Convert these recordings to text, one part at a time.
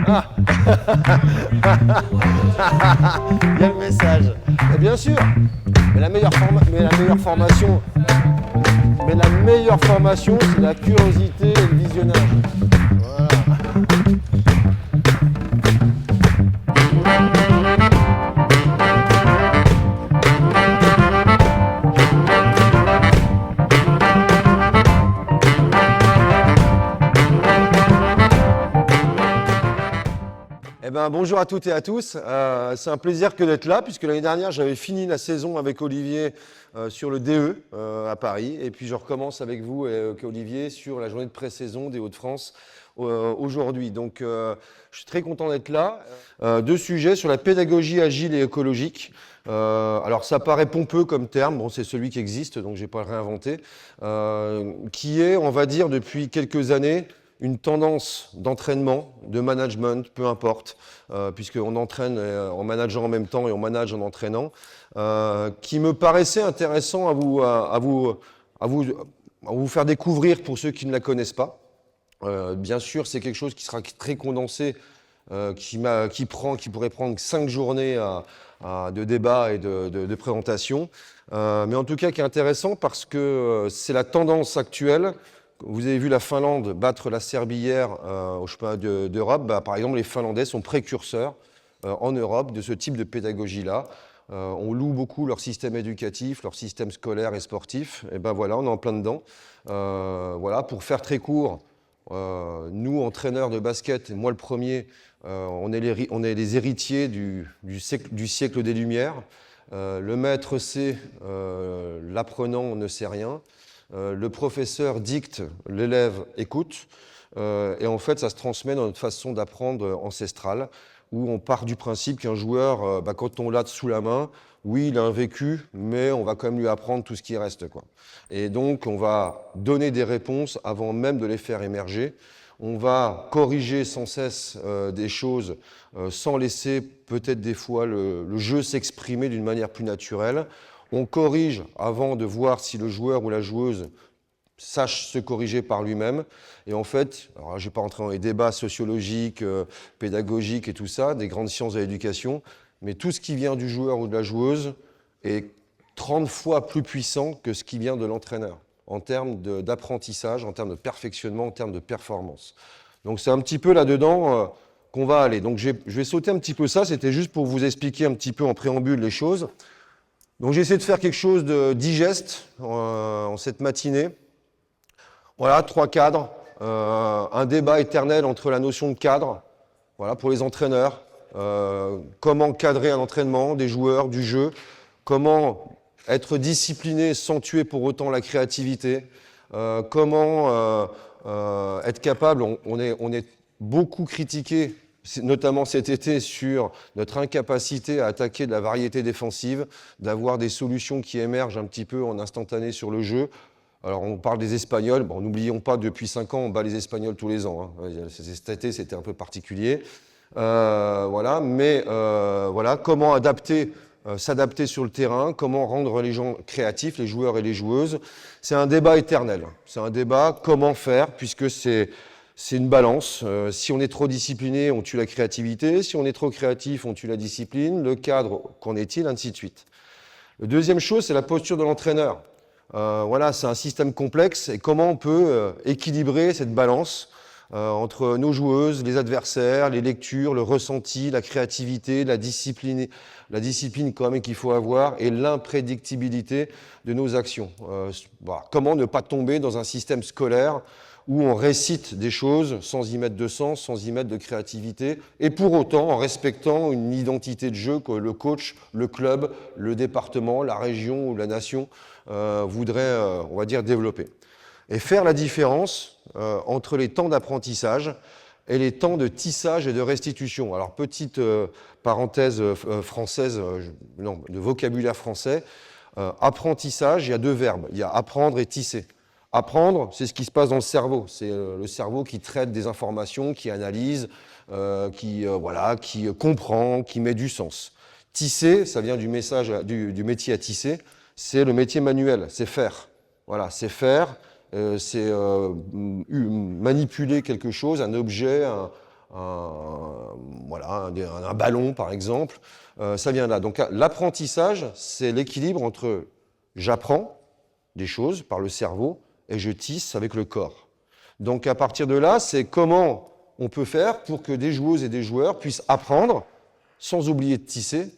Ah. Il y a le message. Et bien sûr, mais la meilleure formation, c'est la curiosité et le visionnage. Voilà. Eh ben, bonjour à toutes et à tous. C'est un plaisir que d'être là, puisque l'année dernière, j'avais fini la saison avec Olivier sur le DE à Paris. Et puis, je recommence avec vous et Olivier sur la journée de pré-saison des Hauts-de-France aujourd'hui. Donc, je suis très content d'être là. Deux sujets sur la pédagogie agile et écologique. Alors, ça paraît pompeux comme terme. Bon, c'est celui qui existe, donc je ne vais pas le réinventer. Qui est, on va dire, depuis quelques années, une tendance d'entraînement, de management, peu importe, puisqu'on entraîne en manageant en même temps et on manage en entraînant, qui me paraissait intéressant à vous faire découvrir pour ceux qui ne la connaissent pas. Bien sûr, c'est quelque chose qui sera très condensé, qui pourrait prendre 5 journées de débat et de présentation, mais en tout cas qui est intéressant parce que c'est la tendance actuelle. Vous avez vu la Finlande battre la Serbie hier au championnat d'Europe. Par exemple, les Finlandais sont précurseurs en Europe de ce type de pédagogie-là. On loue beaucoup leur système éducatif, leur système scolaire et sportif. Et ben voilà, on est en plein dedans. Voilà, pour faire très court, nous, entraîneurs de basket, et moi le premier, on est les héritiers du siècle des Lumières. Le maître sait, l'apprenant ne sait rien. Le professeur dicte, l'élève écoute, et en fait ça se transmet dans notre façon d'apprendre ancestrale, où on part du principe qu'un joueur, quand on l'a sous la main, oui il a un vécu, mais on va quand même lui apprendre tout ce qui reste, quoi. Et donc on va donner des réponses avant même de les faire émerger. On va corriger sans cesse des choses sans laisser peut-être des fois le jeu s'exprimer d'une manière plus naturelle. On corrige avant de voir si le joueur ou la joueuse sache se corriger par lui-même. Et en fait, alors je ne vais pas entrer dans les débats sociologiques, pédagogiques et tout ça, des grandes sciences de l'éducation, mais tout ce qui vient du joueur ou de la joueuse est 30 fois plus puissant que ce qui vient de l'entraîneur, en termes d'apprentissage, en termes de perfectionnement, en termes de performance. Donc c'est un petit peu là-dedans qu'on va aller. Donc je vais sauter un petit peu ça, c'était juste pour vous expliquer un petit peu en préambule les choses. Donc j'ai essayé de faire quelque chose de digeste en cette matinée. Voilà, 3 cadres, un débat éternel entre la notion de cadre, voilà, pour les entraîneurs, comment cadrer un entraînement, des joueurs, du jeu, comment être discipliné sans tuer pour autant la créativité, comment être capable, on est beaucoup critiqué, notamment cet été, sur notre incapacité à attaquer de la variété défensive, d'avoir des solutions qui émergent un petit peu en instantané sur le jeu. Alors on parle des Espagnols, bon, n'oublions pas, depuis 5 ans, on bat les Espagnols tous les ans, hein. Cet été, c'était un peu particulier. Voilà, mais voilà, comment s'adapter sur le terrain, comment rendre les gens créatifs, les joueurs et les joueuses. C'est un débat éternel. C'est un débat comment faire, puisque c'est une balance. Si on est trop discipliné, on tue la créativité. Si on est trop créatif, on tue la discipline. Le cadre, qu'en est-il, ainsi de suite. La deuxième chose, c'est la posture de l'entraîneur. Voilà, c'est un système complexe. Et comment on peut équilibrer cette balance entre nos joueuses, les adversaires, les lectures, le ressenti, la créativité, la discipline quand même qu'il faut avoir et l'imprédictibilité de nos actions. Voilà. Comment ne pas tomber dans un système scolaire où on récite des choses sans y mettre de sens, sans y mettre de créativité, et pour autant en respectant une identité de jeu que le coach, le club, le département, la région ou la nation voudrait, on va dire, développer. Et faire la différence entre les temps d'apprentissage et les temps de tissage et de restitution. Alors, petite parenthèse française, non, de vocabulaire français, apprentissage, il y a 2 verbes, il y a apprendre et tisser. Apprendre, c'est ce qui se passe dans le cerveau. C'est le cerveau qui traite des informations, qui analyse, qui comprend, qui met du sens. Tisser, ça vient du métier à tisser, c'est le métier manuel, c'est faire. Voilà, c'est faire, c'est manipuler quelque chose, un objet, voilà, un ballon par exemple, ça vient là. Donc l'apprentissage, c'est l'équilibre entre j'apprends des choses par le cerveau et je tisse avec le corps. Donc à partir de là, c'est comment on peut faire pour que des joueuses et des joueurs puissent apprendre sans oublier de tisser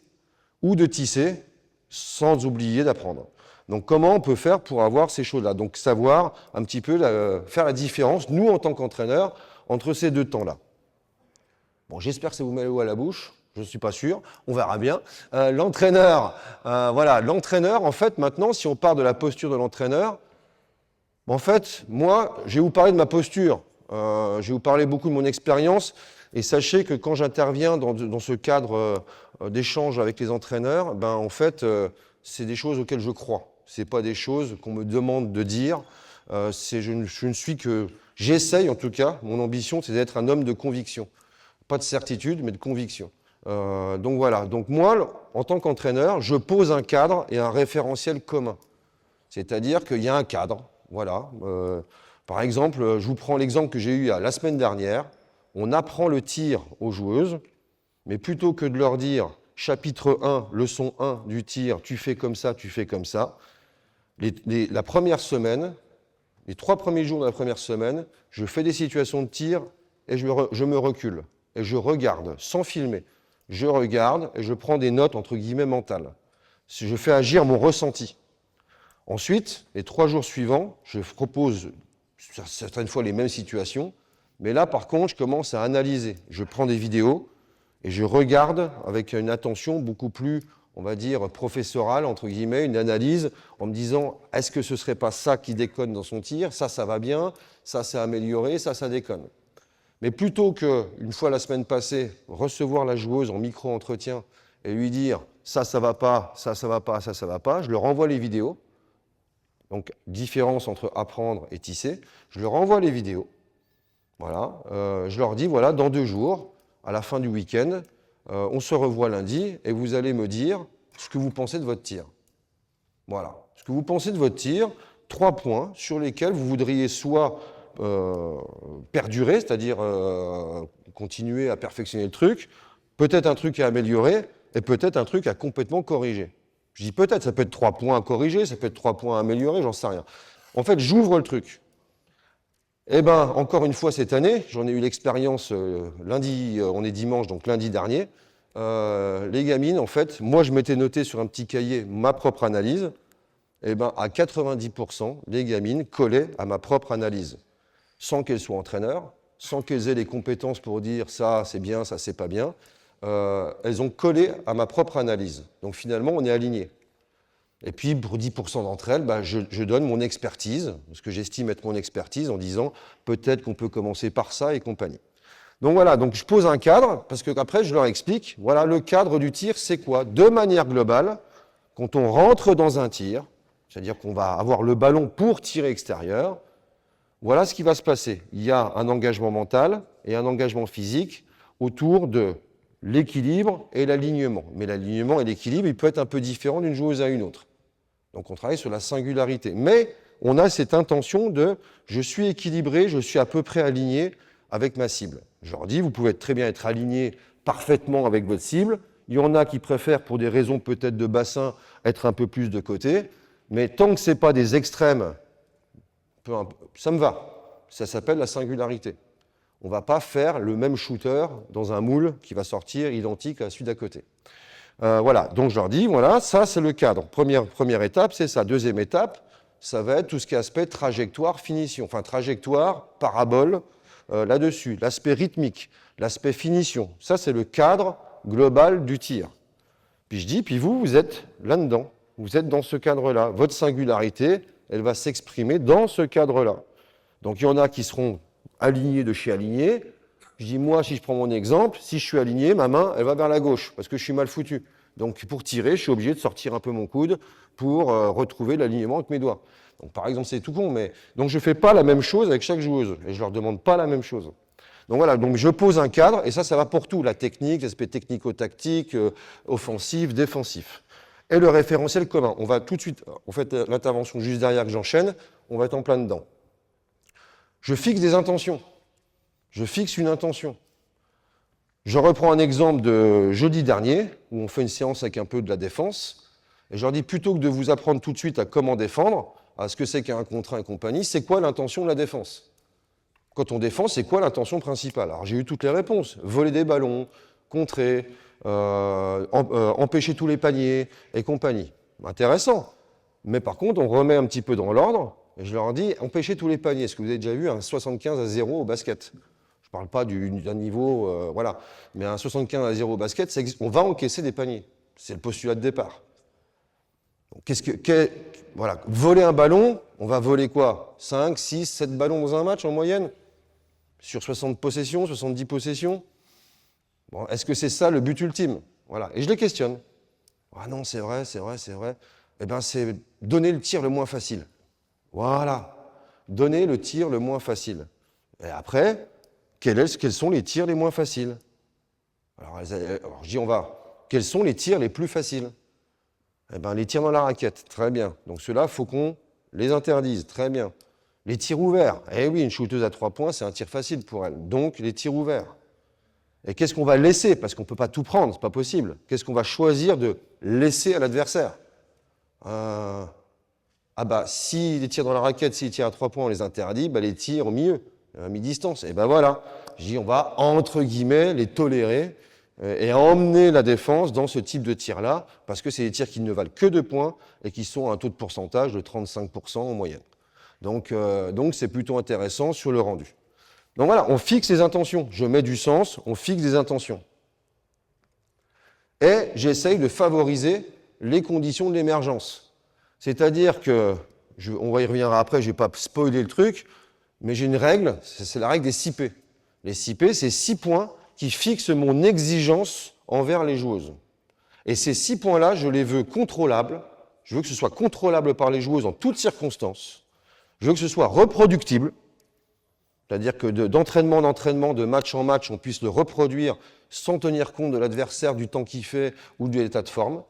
ou de tisser sans oublier d'apprendre. Donc comment on peut faire pour avoir ces choses-là? Donc savoir un petit peu faire la différence, nous en tant qu'entraîneurs, entre ces deux temps-là. Bon, j'espère que ça vous met l'eau à la bouche. Je ne suis pas sûr, on verra bien. L'entraîneur, voilà, l'entraîneur, en fait, maintenant, si on part de la posture de l'entraîneur, en fait, moi, je vais vous parler de ma posture. Je vais vous parler beaucoup de mon expérience. Et sachez que quand j'interviens dans ce cadre d'échange avec les entraîneurs, ben, en fait, c'est des choses auxquelles je crois. Ce n'est pas des choses qu'on me demande de dire. Je ne suis que... J'essaye, en tout cas, mon ambition, c'est d'être un homme de conviction. Pas de certitude, mais de conviction. Donc voilà. Donc moi, en tant qu'entraîneur, je pose un cadre et un référentiel commun. C'est-à-dire qu'il y a un cadre. Voilà. Par exemple, je vous prends l'exemple que j'ai eu la semaine dernière. On apprend le tir aux joueuses, mais plutôt que de leur dire chapitre 1, leçon 1 du tir, tu fais comme ça, tu fais comme ça. La première semaine, les 3 premiers jours de la première semaine, je fais des situations de tir et je me recule. Et je regarde, sans filmer. Je regarde et je prends des notes, entre guillemets, mentales. Je fais agir mon ressenti. Ensuite, les 3 jours suivants, je propose certaines fois les mêmes situations, mais là, par contre, je commence à analyser. Je prends des vidéos et je regarde avec une attention beaucoup plus, on va dire, professorale, entre guillemets, une analyse en me disant, est-ce que ce ne serait pas ça qui déconne dans son tir? Ça va bien, ça s'est amélioré, ça déconne. Mais plutôt que, une fois la semaine passée, recevoir la joueuse en micro-entretien et lui dire ça va pas, ça va pas, ça va pas, je leur envoie les vidéos. Donc, différence entre apprendre et tisser. Je leur envoie les vidéos. Voilà. Je leur dis voilà, dans 2 jours, à la fin du week-end, on se revoit lundi et vous allez me dire ce que vous pensez de votre tir. Voilà. Ce que vous pensez de votre tir, 3 points sur lesquels vous voudriez soit perdurer, c'est-à-dire continuer à perfectionner le truc, peut-être un truc à améliorer et peut-être un truc à complètement corriger. Je dis peut-être, ça peut être 3 points à corriger, ça peut être 3 points à améliorer, j'en sais rien. En fait, j'ouvre le truc. Eh bien, encore une fois cette année, j'en ai eu l'expérience lundi, on est dimanche, donc lundi dernier, les gamines, en fait, moi je m'étais noté sur un petit cahier ma propre analyse, eh bien, à 90%, les gamines collaient à ma propre analyse. Sans qu'elles soient entraîneurs, sans qu'elles aient les compétences pour dire ça c'est bien, ça c'est pas bien, elles ont collé à ma propre analyse. Donc finalement, on est alignés. Et puis pour 10% d'entre elles, je donne mon expertise, ce que j'estime être mon expertise, en disant peut-être qu'on peut commencer par ça et compagnie. Donc voilà, donc je pose un cadre, parce qu'après je leur explique, voilà, le cadre du tir, c'est quoi? De manière globale, quand on rentre dans un tir, c'est-à-dire qu'on va avoir le ballon pour tirer extérieur, voilà ce qui va se passer. Il y a un engagement mental et un engagement physique autour de l'équilibre et l'alignement. Mais l'alignement et l'équilibre, il peut être un peu différent d'une joueuse à une autre. Donc on travaille sur la singularité. Mais on a cette intention de « je suis équilibré, je suis à peu près aligné avec ma cible ». Je leur dis, vous pouvez très bien être aligné parfaitement avec votre cible. Il y en a qui préfèrent, pour des raisons peut-être de bassin, être un peu plus de côté. Mais tant que ce n'est pas des extrêmes, ça me va. Ça s'appelle la singularité. On ne va pas faire le même shooter dans un moule qui va sortir identique à celui d'à côté. Voilà, donc je leur dis, voilà, ça c'est le cadre. Première étape, c'est ça. Deuxième étape, ça va être tout ce qui est aspect trajectoire, finition. Enfin, trajectoire, parabole, là-dessus. L'aspect rythmique, l'aspect finition. Ça, c'est le cadre global du tir. Puis je dis, puis vous êtes là-dedans. Vous êtes dans ce cadre-là. Votre singularité, elle va s'exprimer dans ce cadre-là. Donc il y en a qui seront alignés de chez alignés. Je dis, moi, si je prends mon exemple, si je suis aligné, ma main, elle va vers la gauche, parce que je suis mal foutu. Donc pour tirer, je suis obligé de sortir un peu mon coude pour retrouver l'alignement avec mes doigts. Donc par exemple, c'est tout con, mais donc je ne fais pas la même chose avec chaque joueuse, et je ne leur demande pas la même chose. Donc voilà, donc je pose un cadre, et ça va pour tout, la technique, l'aspect technico-tactique, offensif, défensif. Et le référentiel commun. On va tout de suite, en fait, l'intervention juste derrière que j'enchaîne, on va être en plein dedans. Je fixe des intentions. Je fixe une intention. Je reprends un exemple de jeudi dernier, où on fait une séance avec un peu de la défense, et je leur dis, plutôt que de vous apprendre tout de suite à comment défendre, à ce que c'est qu'un contre 1 et compagnie, c'est quoi l'intention de la défense? Quand on défend, c'est quoi l'intention principale? Alors j'ai eu toutes les réponses. Voler des ballons, contrer, empêcher tous les paniers et compagnie. Intéressant. Mais par contre, on remet un petit peu dans l'ordre, et je leur dis, empêcher tous les paniers. Est-ce que vous avez déjà vu un 75-0 au basket? Je ne parle pas d'un niveau, voilà. Mais un 75-0 au basket, on va encaisser des paniers. C'est le postulat de départ. Donc, voilà. Voler un ballon, on va voler quoi? 5, 6, 7 ballons dans un match en moyenne? Sur 60 possessions, 70 possessions? Bon, est-ce que c'est ça le but ultime? Voilà. Et je les questionne. Ah non, c'est vrai. Eh bien, c'est donner le tir le moins facile. Voilà. Donner le tir le moins facile. Et après, quels sont les tirs les moins faciles? Alors, je dis, quels sont les tirs les plus faciles? Eh bien, les tirs dans la raquette, très bien. Donc ceux-là, il faut qu'on les interdise, très bien. Les tirs ouverts, eh oui, une shooteuse à 3 points, c'est un tir facile pour elle. Donc les tirs ouverts. Et qu'est-ce qu'on va laisser? Parce qu'on ne peut pas tout prendre, c'est pas possible. Qu'est-ce qu'on va choisir de laisser à l'adversaire? Si les tirs dans la raquette, si les tirs à 3 points, on les interdit, les tirs au milieu, à mi-distance. Et voilà. Je dis, on va, entre guillemets, les tolérer et emmener la défense dans ce type de tir-là, parce que c'est des tirs qui ne valent que 2 points et qui sont à un taux de pourcentage de 35% en moyenne. Donc c'est plutôt intéressant sur le rendu. Donc voilà, on fixe les intentions. Je mets du sens, on fixe des intentions. Et j'essaye de favoriser les conditions de l'émergence. C'est-à-dire que, on va y revenir après, je ne vais pas spoiler le truc, mais j'ai une règle, c'est la règle des 6 P. Les 6 P, c'est 6 points qui fixent mon exigence envers les joueuses. Et ces 6 points-là, je les veux contrôlables. Je veux que ce soit contrôlable par les joueuses en toutes circonstances. Je veux que ce soit reproductible, c'est-à-dire que d'entraînement en entraînement, de match en match, on puisse le reproduire sans tenir compte de l'adversaire, du temps qu'il fait ou de l'état de forme.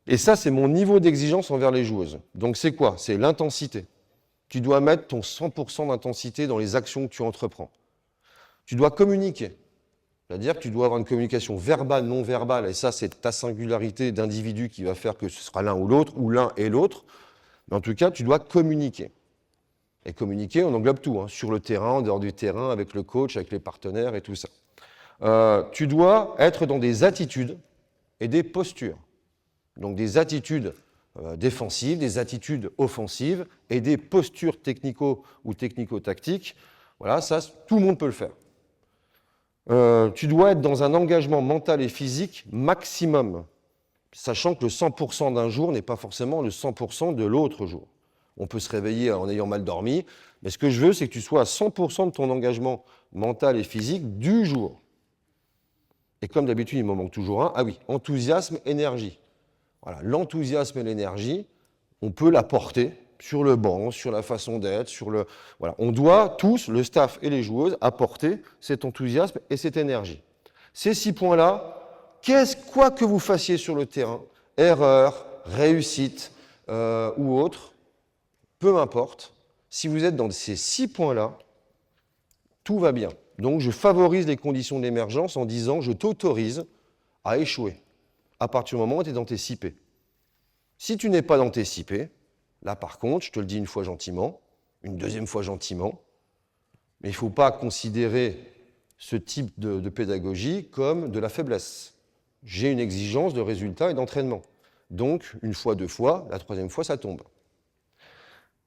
Et ça, c'est mon niveau d'exigence envers les joueuses. Donc c'est quoi? C'est l'intensité. Tu dois mettre ton 100% d'intensité dans les actions que tu entreprends. Tu dois communiquer. C'est-à-dire que tu dois avoir une communication verbale, non verbale, et ça, c'est ta singularité d'individu qui va faire que ce sera l'un ou l'autre, ou l'un et l'autre. Mais en tout cas, tu dois communiquer. Et communiquer, on englobe tout, sur le terrain, en dehors du terrain, avec le coach, avec les partenaires et tout ça. Tu dois être dans des attitudes et des postures. Donc des attitudes défensives, des attitudes offensives et des postures technico- ou technico-tactiques. Voilà, ça, tout le monde peut le faire. Tu dois être dans un engagement mental et physique maximum, sachant que le 100% d'un jour n'est pas forcément le 100% de l'autre jour. On peut se réveiller en ayant mal dormi, mais ce que je veux, c'est que tu sois à 100% de ton engagement mental et physique du jour. Et comme d'habitude, il m'en manque toujours un. Ah oui, enthousiasme, énergie. Voilà, l'enthousiasme et l'énergie, on peut l'apporter sur le banc, sur la façon d'être, Voilà. On doit tous, le staff et les joueuses, apporter cet enthousiasme et cette énergie. Ces 6 points-là, quoi que vous fassiez sur le terrain, erreur, réussite ou autre, peu m'importe, si vous êtes dans ces 6 points-là, tout va bien. Donc je favorise les conditions d'émergence en disant je t'autorise à échouer à partir du moment où tu es dans tes 6 P. Si tu n'es pas dans tes 6 P, là par contre, je te le dis une fois gentiment, une deuxième fois gentiment, mais il ne faut pas considérer ce type de pédagogie comme de la faiblesse. J'ai une exigence de résultat et d'entraînement. Donc, une fois, 2 fois, la 3e fois, ça tombe.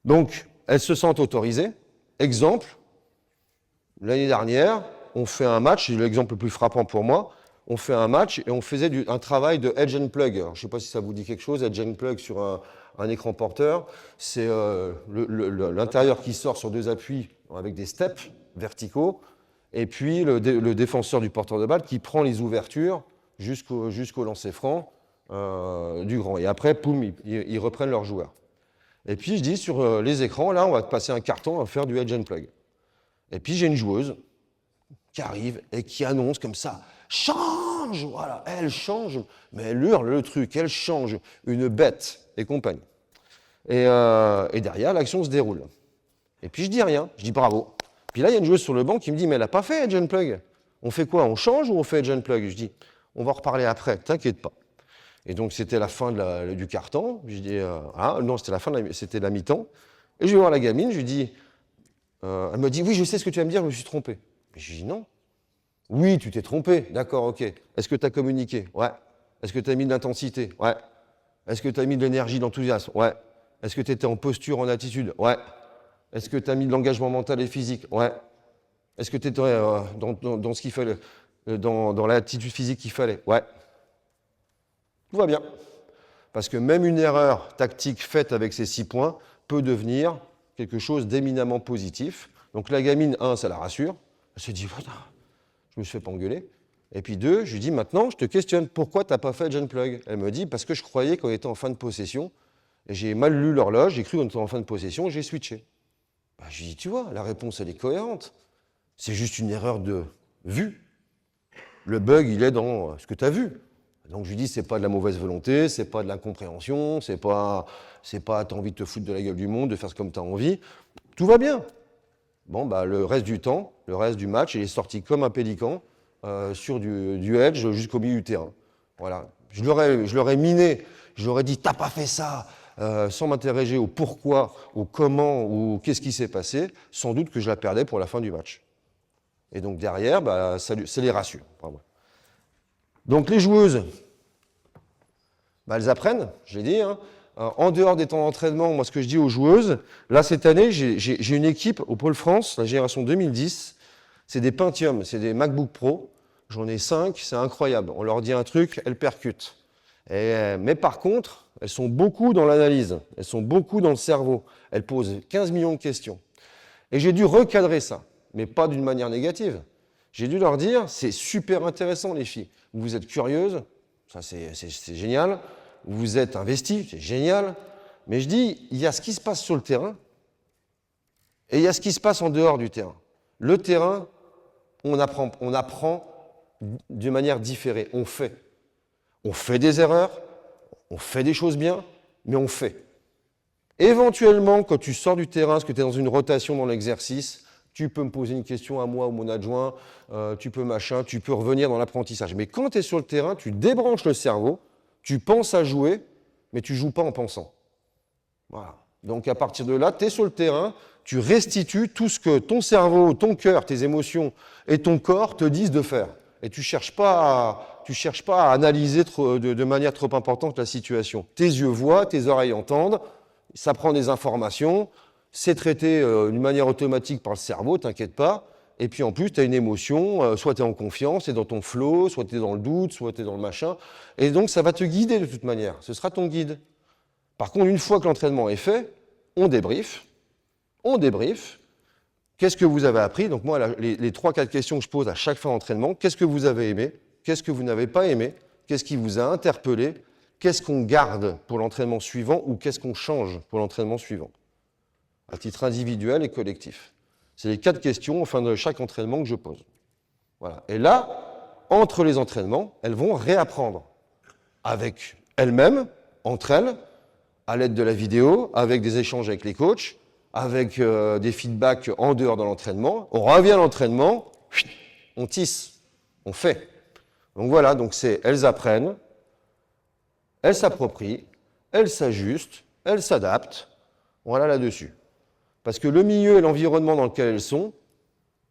Donc, elles se sentent autorisées. Exemple, l'année dernière, on fait un match, c'est l'exemple le plus frappant pour moi, on fait un match et on faisait un travail de edge and plug. Alors, je ne sais pas si ça vous dit quelque chose, edge and plug sur un écran porteur. C'est l'intérieur qui sort sur 2 appuis avec des steps verticaux, et puis le défenseur du porteur de balle qui prend les ouvertures jusqu'au lancer franc du grand. Et après, poum, ils reprennent leur joueur. Et puis je dis sur les écrans, là, on va te passer un carton à faire du edge and plug. Et puis j'ai une joueuse qui arrive et qui annonce comme ça, change, voilà, elle change, mais elle hurle le truc, elle change, une bête et compagnie. Et derrière, l'action se déroule. Et puis je dis rien, je dis bravo. Puis là, il y a une joueuse sur le banc qui me dit, mais elle n'a pas fait Edge and Plug. On fait quoi? On change ou on fait Edge and Plug? Je dis, on va en reparler après, t'inquiète pas. Et donc, c'était la fin du quart-temps. Je dis, non, c'était la fin, c'était la mi-temps. Et je vais voir la gamine, je lui dis, elle me dit, oui, je sais ce que tu vas me dire, je me suis trompé. Et je dis, non. Oui, tu t'es trompé, d'accord, ok. Est-ce que tu as communiqué? Ouais. Est-ce que tu as mis de l'intensité? Ouais. Est-ce que tu as mis de l'énergie, d'enthousiasme? Ouais. Est-ce que tu étais en posture, en attitude? Ouais. Est-ce que tu as mis de l'engagement mental et physique? Ouais. Est-ce que tu étais dans ce qu'il fallait, dans l'attitude physique qu'il fallait? Ouais. Tout va bien. Parce que même une erreur tactique faite avec ces 6 points peut devenir quelque chose d'éminemment positif. Donc la gamine, 1, ça la rassure. Elle se dit, voilà, je me suis fait pas engueuler. Et puis 2, je lui dis, maintenant, je te questionne, pourquoi tu n'as pas fait Edge and Plug? Elle me dit, parce que je croyais qu'on était en fin de possession. J'ai mal lu l'horloge, j'ai cru qu'on était en fin de possession, j'ai switché. Ben, je lui dis, tu vois, la réponse, elle est cohérente. C'est juste une erreur de vue. Le bug, il est dans ce que tu as vu. Donc je lui dis, c'est pas de la mauvaise volonté, c'est pas de l'incompréhension, c'est pas t'as envie de te foutre de la gueule du monde, de faire comme tu as envie. Tout va bien. Bon, bah, le reste du temps, le reste du match, il est sorti comme un pélican sur du edge jusqu'au milieu du terrain. Voilà. Je l'aurais miné, je leur ai dit, t'as pas fait ça, sans m'interroger au pourquoi, au comment, ou qu'est-ce qui s'est passé, sans doute que je la perdais pour la fin du match. Et donc derrière, bah, ça les rassure. Vraiment. Donc les joueuses, bah, elles apprennent, je l'ai dit. Hein. En dehors des temps d'entraînement, moi ce que je dis aux joueuses, là cette année, j'ai une équipe au Pôle France, la génération 2010, c'est des Pentium, c'est des MacBook Pro, j'en ai 5, c'est incroyable. On leur dit un truc, elles percutent. Mais par contre, elles sont beaucoup dans l'analyse, elles sont beaucoup dans le cerveau, elles posent 15 millions de questions. Et j'ai dû recadrer ça, mais pas d'une manière négative. J'ai dû leur dire, c'est super intéressant les filles. Vous êtes curieuses, ça c'est génial. Vous êtes investies, c'est génial. Mais je dis, il y a ce qui se passe sur le terrain et il y a ce qui se passe en dehors du terrain. Le terrain, on apprend d'une manière différée. On fait. On fait des erreurs, on fait des choses bien, mais on fait. Éventuellement, quand tu sors du terrain, parce que tu es dans une rotation dans l'exercice, tu peux me poser une question à moi ou mon adjoint, tu peux revenir dans l'apprentissage. Mais quand tu es sur le terrain, tu débranches le cerveau, tu penses à jouer, mais tu ne joues pas en pensant. Voilà. Donc à partir de là, tu es sur le terrain, tu restitues tout ce que ton cerveau, ton cœur, tes émotions et ton corps te disent de faire. Et tu ne cherches pas à analyser de manière trop importante la situation. Tes yeux voient, tes oreilles entendent, ça prend des informations, c'est traité d'une manière automatique par le cerveau, t'inquiète pas. Et puis en plus, tu as une émotion, soit tu es en confiance, tu es dans ton flow, soit tu es dans le doute, soit tu es dans le machin. Et donc ça va te guider de toute manière, ce sera ton guide. Par contre, une fois que l'entraînement est fait, on débriefe. Qu'est-ce que vous avez appris? Donc moi, les 3-4 questions que je pose à chaque fin d'entraînement, qu'est-ce que vous avez aimé? Qu'est-ce que vous n'avez pas aimé? Qu'est-ce qui vous a interpellé? Qu'est-ce qu'on garde pour l'entraînement suivant ou qu'est-ce qu'on change pour l'entraînement suivant? À titre individuel et collectif. C'est les 4 questions en fin de chaque entraînement que je pose. Voilà. Et là, entre les entraînements, elles vont réapprendre avec elles-mêmes, entre elles, à l'aide de la vidéo, avec des échanges avec les coachs, avec des feedbacks en dehors de l'entraînement. On revient à l'entraînement, on tisse, on fait. Donc voilà, donc elles apprennent, elles s'approprient, elles s'ajustent, elles s'adaptent. Voilà là-dessus. Parce que le milieu et l'environnement dans lequel elles sont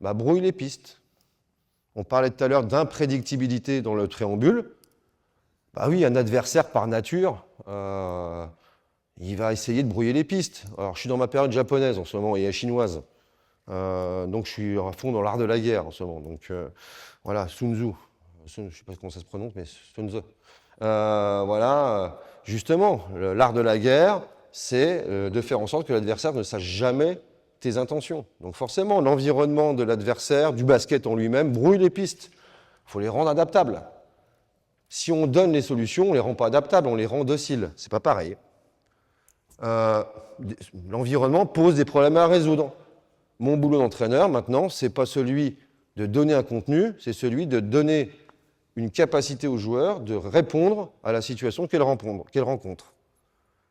brouillent les pistes. On parlait tout à l'heure d'imprédictibilité dans le préambule. Bah oui, un adversaire par nature, il va essayer de brouiller les pistes. Alors je suis dans ma période japonaise en ce moment et chinoise. Donc je suis à fond dans l'art de la guerre en ce moment. Donc voilà, Sun Tzu. Je ne sais pas comment ça se prononce, mais Sun Tzu. Voilà, justement, l'art de la guerre, c'est de faire en sorte que l'adversaire ne sache jamais tes intentions. Donc forcément, l'environnement de l'adversaire, du basket en lui-même, brouille les pistes. Il faut les rendre adaptables. Si on donne les solutions, on ne les rend pas adaptables, on les rend dociles. C'est pas pareil. L'environnement pose des problèmes à résoudre. Mon boulot d'entraîneur, maintenant, ce n'est pas celui de donner un contenu, c'est celui de donner une capacité aux joueurs de répondre à la situation qu'elles rencontrent,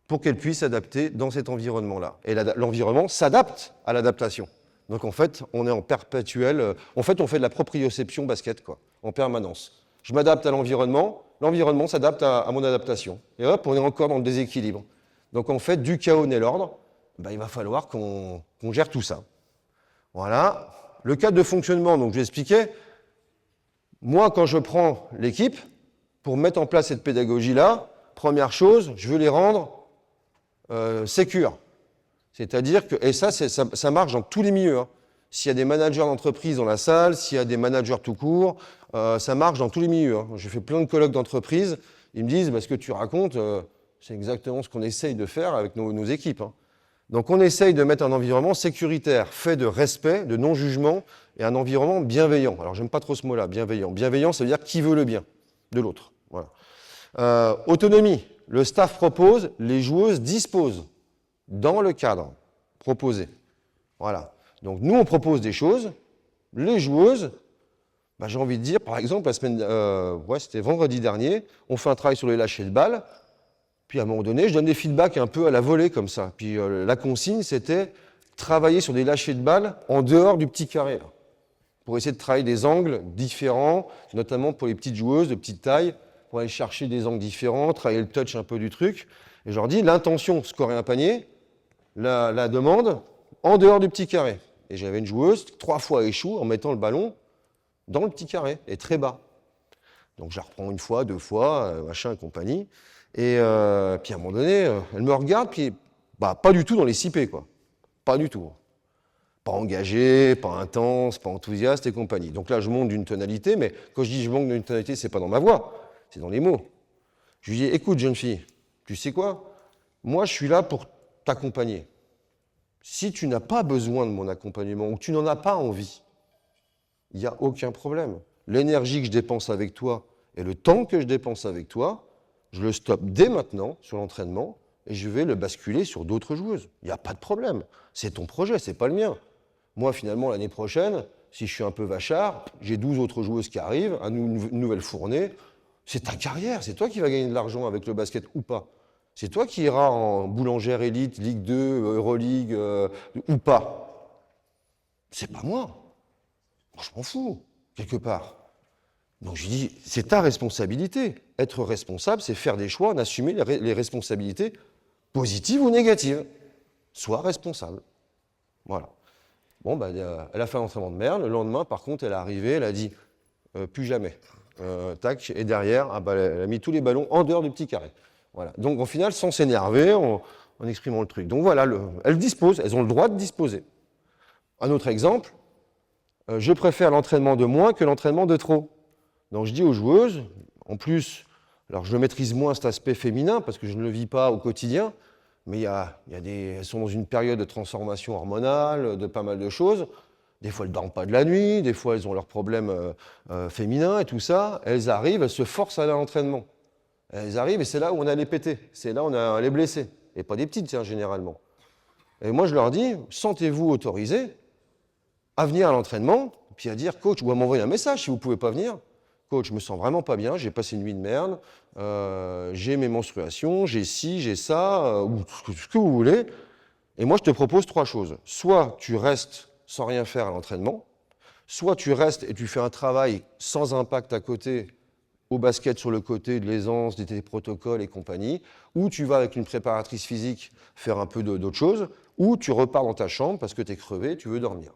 pour qu'elles puissent s'adapter dans cet environnement-là. Et l'environnement s'adapte à l'adaptation. Donc en fait, on est en perpétuel. En fait, on fait de la proprioception basket, quoi, en permanence. Je m'adapte à l'environnement s'adapte à mon adaptation. Et hop, on est encore dans le déséquilibre. Donc en fait, du chaos naît l'ordre. Ben, il va falloir qu'on gère tout ça. Voilà. Le cadre de fonctionnement, donc je l'expliquais. Moi, quand je prends l'équipe, pour mettre en place cette pédagogie-là, première chose, je veux les rendre sécures. C'est-à-dire que, et ça marche dans tous les milieux. Hein. S'il y a des managers d'entreprise dans la salle, s'il y a des managers tout court, ça marche dans tous les milieux. Hein. J'ai fait plein de colloques d'entreprise, ils me disent, bah, ce que tu racontes, c'est exactement ce qu'on essaye de faire avec nos équipes. Hein. Donc on essaye de mettre un environnement sécuritaire, fait de respect, de non-jugement, et un environnement bienveillant. Alors j'aime pas trop ce mot-là, bienveillant. Bienveillant, ça veut dire qui veut le bien de l'autre. Voilà. Autonomie. Le staff propose, les joueuses disposent dans le cadre proposé. Voilà. Donc nous, on propose des choses. Les joueuses, bah, j'ai envie de dire, par exemple, c'était vendredi dernier, on fait un travail sur les lâchers de balles. Puis à un moment donné, je donne des feedbacks un peu à la volée comme ça. Puis la consigne, c'était travailler sur des lâchers de balles en dehors du petit carré, là, pour essayer de travailler des angles différents, notamment pour les petites joueuses de petite taille, pour aller chercher des angles différents, travailler le touch un peu du truc. Et je leur dis, l'intention, scorer un panier, la demande, en dehors du petit carré. Et j'avais une joueuse, 3 fois échoue en mettant le ballon dans le petit carré, et très bas. Donc je la reprends 1 fois, 2 fois, machin et compagnie. Et puis à un moment donné, elle me regarde, puis bah, pas du tout dans les 6P, quoi. Pas du tout. Pas engagé, pas intense, pas enthousiaste et compagnie. Donc là, je monte d'une tonalité, mais quand je dis je monte d'une tonalité, c'est pas dans ma voix, c'est dans les mots. Je lui dis, écoute, jeune fille, tu sais quoi? Moi, je suis là pour t'accompagner. Si tu n'as pas besoin de mon accompagnement ou que tu n'en as pas envie, il n'y a aucun problème. L'énergie que je dépense avec toi et le temps que je dépense avec toi, je le stoppe dès maintenant sur l'entraînement et je vais le basculer sur d'autres joueuses. Il n'y a pas de problème. C'est ton projet, c'est pas le mien. Moi, finalement, l'année prochaine, si je suis un peu vachard, j'ai 12 autres joueuses qui arrivent, une nouvelle fournée. C'est ta carrière, c'est toi qui vas gagner de l'argent avec le basket ou pas. C'est toi qui iras en boulangère élite, Ligue 2, Euroleague ou pas. C'est pas moi. Moi, je m'en fous, quelque part. Donc je dis, c'est ta responsabilité. Être responsable, c'est faire des choix, en assumer les responsabilités positives ou négatives. Sois responsable. Voilà. Bon, bah, elle a fait un entraînement de merde. Le lendemain, par contre, elle est arrivée, elle a dit, plus jamais. Tac, et derrière, ah bah, elle a mis tous les ballons en dehors du petit carré. Voilà. Donc au final, sans s'énerver, en exprimant le truc. Donc voilà, elles disposent, elles ont le droit de disposer. Un autre exemple, je préfère l'entraînement de moins que l'entraînement de trop. Donc je dis aux joueuses, en plus, alors je maîtrise moins cet aspect féminin parce que je ne le vis pas au quotidien, mais elles sont dans une période de transformation hormonale, de pas mal de choses. Des fois, elles ne dorment pas de la nuit, des fois, elles ont leurs problèmes féminins et tout ça. Elles arrivent, elles se forcent à aller à l'entraînement. Elles arrivent et c'est là où on a les pétés, c'est là où on a les blessés. Et pas des petites, tiens, généralement. Et moi, je leur dis, sentez-vous autorisés à venir à l'entraînement, puis à dire, coach, ou à m'envoyer un message si vous ne pouvez pas venir. Coach, je me sens vraiment pas bien, j'ai passé une nuit de merde, j'ai mes menstruations, j'ai ci, j'ai ça, ou ce que vous voulez. Et moi, je te propose 3 choses. Soit tu restes sans rien faire à l'entraînement, soit tu restes et tu fais un travail sans impact à côté, au basket sur le côté, de l'aisance, des protocoles et compagnie, ou tu vas avec une préparatrice physique faire un peu d'autres choses, ou tu repars dans ta chambre parce que tu es crevé, tu veux dormir.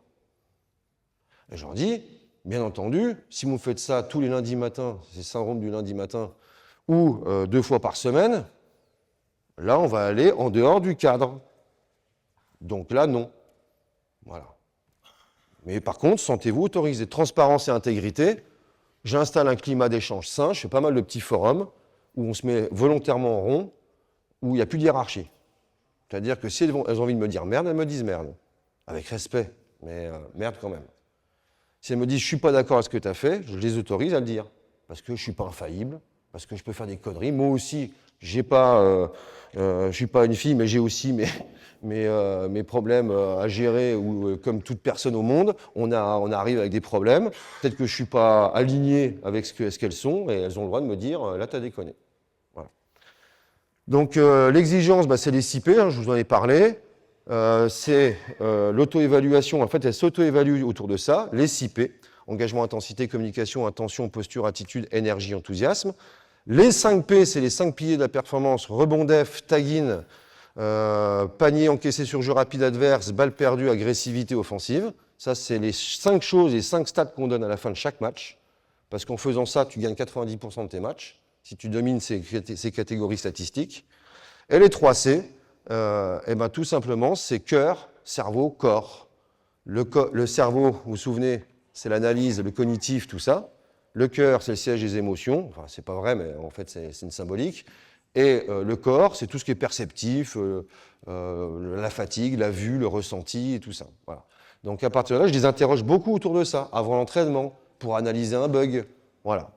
Et je leur dis, bien entendu, si vous faites ça tous les lundis matins, c'est le syndrome du lundi matin, ou 2 fois par semaine, là, on va aller en dehors du cadre. Donc là, non. Voilà. Mais par contre, sentez-vous autorisé. Transparence et intégrité. J'installe un climat d'échange sain, je fais pas mal de petits forums où on se met volontairement en rond, où il n'y a plus de hiérarchie. C'est-à-dire que si elles ont envie de me dire merde, elles me disent merde. Avec respect, mais merde quand même. Si elles me disent je ne suis pas d'accord avec ce que tu as fait, je les autorise à le dire. Parce que je ne suis pas infaillible, parce que je peux faire des conneries. Moi aussi, je ne suis pas une fille, mais j'ai aussi mes problèmes à gérer, ou comme toute personne au monde, on arrive avec des problèmes. Peut-être que je ne suis pas aligné avec ce qu'elles sont, et elles ont le droit de me dire là, tu as déconné. Voilà. Donc l'exigence, c'est les 6P, hein, je vous en ai parlé. c'est l'auto-évaluation. En fait, elle s'auto-évalue autour de ça. Les 6 P, engagement, intensité, communication, intention, posture, attitude, énergie, enthousiasme. Les 5 P, c'est les 5 piliers de la performance, rebond def, tag-in, panier encaissé sur jeu rapide adverse, balle perdue, agressivité offensive. Ça, c'est les 5 choses, les 5 stats qu'on donne à la fin de chaque match. Parce qu'en faisant ça, tu gagnes 90% de tes matchs, si tu domines ces catégories statistiques. Et les 3 C, tout simplement, c'est cœur, cerveau, corps. Le cerveau, vous vous souvenez, c'est l'analyse, le cognitif, tout ça. Le cœur, c'est le siège des émotions. Enfin, c'est pas vrai, mais en fait, c'est une symbolique. Et le corps, c'est tout ce qui est perceptif, la fatigue, la vue, le ressenti et tout ça. Voilà. Donc, à partir de là, je les interroge beaucoup autour de ça, avant l'entraînement, pour analyser un bug. Voilà.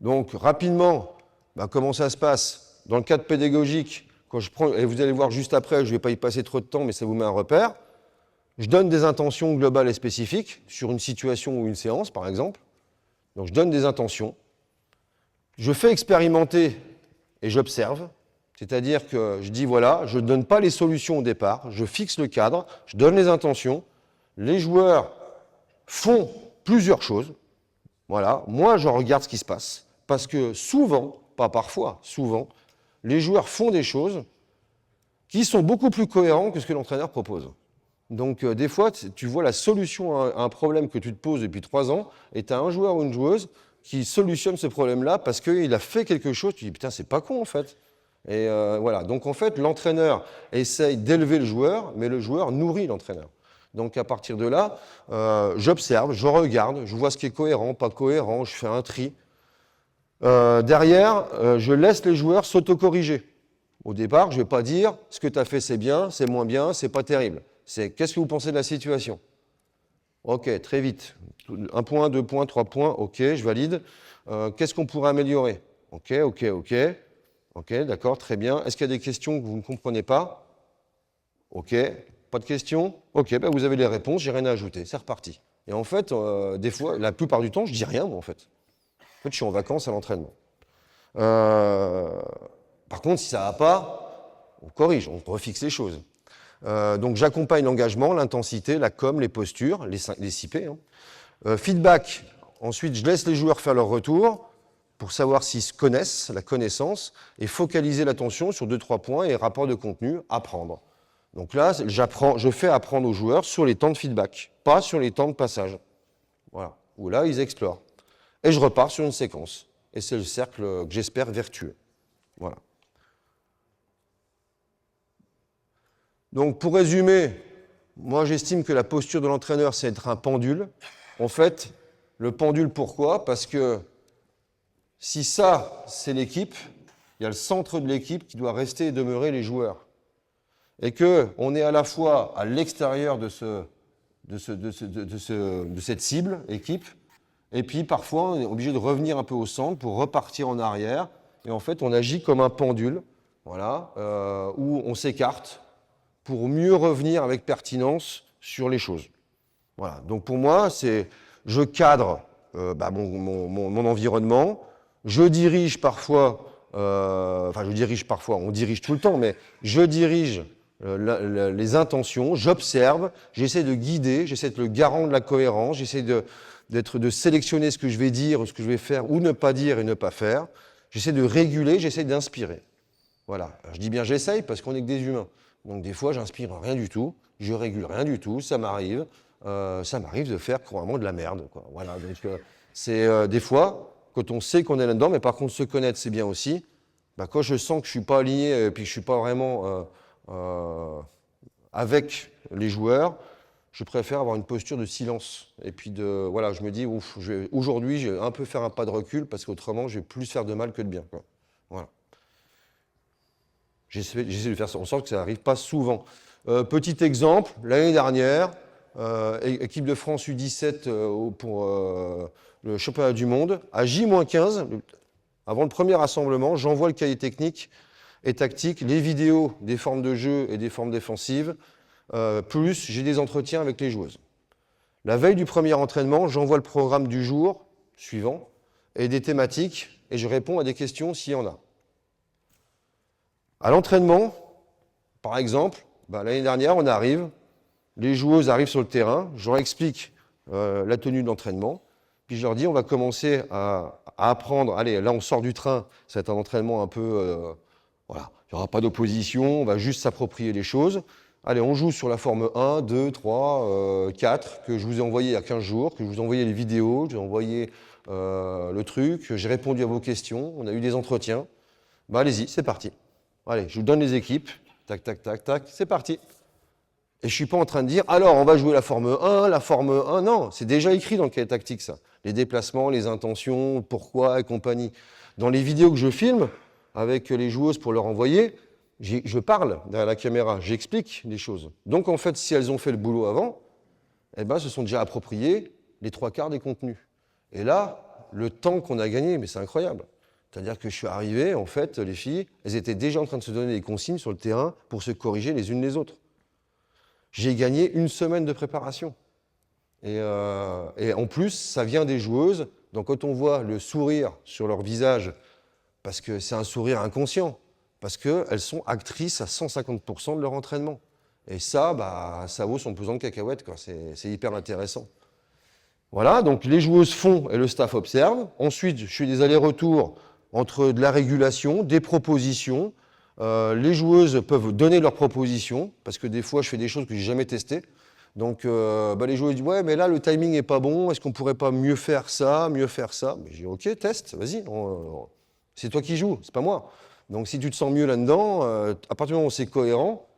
Donc, rapidement, comment ça se passe? Dans le cadre pédagogique, quand je prends, et vous allez voir juste après, je ne vais pas y passer trop de temps, mais ça vous met un repère. Je donne des intentions globales et spécifiques sur une situation ou une séance, par exemple. Donc, je donne des intentions. Je fais expérimenter et j'observe. C'est-à-dire que je dis, voilà, je ne donne pas les solutions au départ, je fixe le cadre, je donne les intentions. Les joueurs font plusieurs choses. Voilà, moi, je regarde ce qui se passe. Parce que souvent, pas parfois, souvent, les joueurs font des choses qui sont beaucoup plus cohérentes que ce que l'entraîneur propose. Donc, des fois, tu vois la solution à un problème que tu te poses depuis 3 ans, et tu as un joueur ou une joueuse qui solutionne ce problème-là parce qu'il a fait quelque chose. Tu dis, putain, c'est pas con, en fait. Et voilà. Donc, en fait, l'entraîneur essaye d'élever le joueur, mais le joueur nourrit l'entraîneur. Donc, à partir de là, j'observe, je regarde, je vois ce qui est cohérent, pas cohérent, je fais un tri. Derrière, je laisse les joueurs s'autocorriger. Au départ, je ne vais pas dire ce que tu as fait, c'est bien, c'est moins bien, c'est pas terrible. C'est qu'est-ce que vous pensez de la situation? Ok, très vite. 1 point, 2 points, 3 points, ok, je valide. Qu'est-ce qu'on pourrait améliorer? Ok, d'accord, très bien. Est-ce qu'il y a des questions que vous ne comprenez pas? Ok, pas de questions? Ok, vous avez les réponses, j'ai rien à ajouter, c'est reparti. Et en fait, des fois, la plupart du temps, je dis rien, moi, en fait. En fait, je suis en vacances à l'entraînement. Par contre, si ça ne va pas, on corrige, on refixe les choses. Donc, j'accompagne l'engagement, l'intensité, la com, les postures, les 6 P. Feedback, ensuite, je laisse les joueurs faire leur retour pour savoir s'ils se connaissent, la connaissance, et focaliser l'attention sur 2-3 points et rapport de contenu, apprendre. Donc là, je fais apprendre aux joueurs sur les temps de feedback, pas sur les temps de passage. Voilà, où là, ils explorent. Et je repars sur une séquence. Et c'est le cercle que j'espère vertueux. Voilà. Donc, pour résumer, moi, j'estime que la posture de l'entraîneur, c'est être un pendule. En fait, le pendule, pourquoi? Parce que si ça, c'est l'équipe, il y a le centre de l'équipe qui doit rester et demeurer les joueurs. Et qu'on est à la fois à l'extérieur de cette cible, équipe, et puis parfois on est obligé de revenir un peu au centre pour repartir en arrière. Et en fait, on agit comme un pendule, voilà, où on s'écarte pour mieux revenir avec pertinence sur les choses. Voilà. Donc pour moi, je cadre mon environnement, je dirige parfois, on dirige tout le temps, mais je dirige les intentions, j'observe, j'essaie de guider, j'essaie d'être le garant de la cohérence, j'essaie de sélectionner ce que je vais dire, ce que je vais faire, ou ne pas dire et ne pas faire. J'essaie de réguler, j'essaie d'inspirer. Voilà. Alors, je dis bien j'essaye parce qu'on n'est que des humains. Donc des fois, j'inspire rien du tout, je régule rien du tout, ça m'arrive de faire couramment de la merde, quoi. Voilà. Donc c'est des fois, quand on sait qu'on est là-dedans, mais par contre se connaître, c'est bien aussi. Quand je sens que je ne suis pas aligné et puis que je ne suis pas vraiment avec les joueurs, je préfère avoir une posture de silence. Et puis voilà, je me dis, aujourd'hui, je vais un peu faire un pas de recul parce qu'autrement, je vais plus faire de mal que de bien, quoi. Voilà. J'essaie de faire en sorte que ça n'arrive pas souvent. Petit exemple, l'année dernière, équipe de France U17 pour le championnat du monde, à J-15, avant le premier rassemblement, j'envoie le cahier technique et tactique, les vidéos des formes de jeu et des formes défensives, plus j'ai des entretiens avec les joueuses. La veille du premier entraînement, j'envoie le programme du jour suivant et des thématiques et je réponds à des questions s'il y en a. À l'entraînement, par exemple, l'année dernière, les joueuses arrivent sur le terrain, je leur explique la tenue de l'entraînement, puis je leur dis on va commencer à apprendre, allez, là on sort du train, ça va être un entraînement un peu, voilà, il n'y aura pas d'opposition, on va juste s'approprier les choses. Allez, on joue sur la forme 1, 2, 3, 4, que je vous ai envoyé il y a 15 jours, que je vous ai envoyé les vidéos, je vous ai envoyé le truc, j'ai répondu à vos questions, on a eu des entretiens. Allez-y, c'est parti. Allez, je vous donne les équipes, tac, tac, tac, tac, c'est parti. Et je ne suis pas en train de dire, alors on va jouer la forme 1, la forme 1, non, c'est déjà écrit dans le cahier tactique ça. Les déplacements, les intentions, pourquoi et compagnie. Dans les vidéos que je filme avec les joueuses pour leur envoyer, je parle derrière la caméra, j'explique les choses. Donc en fait, si elles ont fait le boulot avant, se sont déjà appropriées les 3/4 des contenus. Et là, le temps qu'on a gagné, mais c'est incroyable. C'est-à-dire que je suis arrivé, en fait, les filles, elles étaient déjà en train de se donner des consignes sur le terrain pour se corriger les unes les autres. J'ai gagné 1 semaine de préparation. Et en plus, ça vient des joueuses. Donc quand on voit le sourire sur leur visage, parce que c'est un sourire inconscient, parce qu'elles sont actrices à 150% de leur entraînement. Et ça, ça vaut son pesant de cacahuètes, quoi. C'est hyper intéressant. Voilà, donc les joueuses font et le staff observe. Ensuite, je fais des allers-retours entre de la régulation, des propositions. Les joueuses peuvent donner leurs propositions, parce que des fois, je fais des choses que je n'ai jamais testées. Donc, les joueuses disent « Ouais, mais là, le timing n'est pas bon. Est-ce qu'on ne pourrait pas mieux faire ça, mieux faire ça ?» Mais je dis « Ok, teste, vas-y. C'est toi qui joues, c'est pas moi. Donc, si tu te sens mieux là-dedans, à partir du moment où c'est cohérent,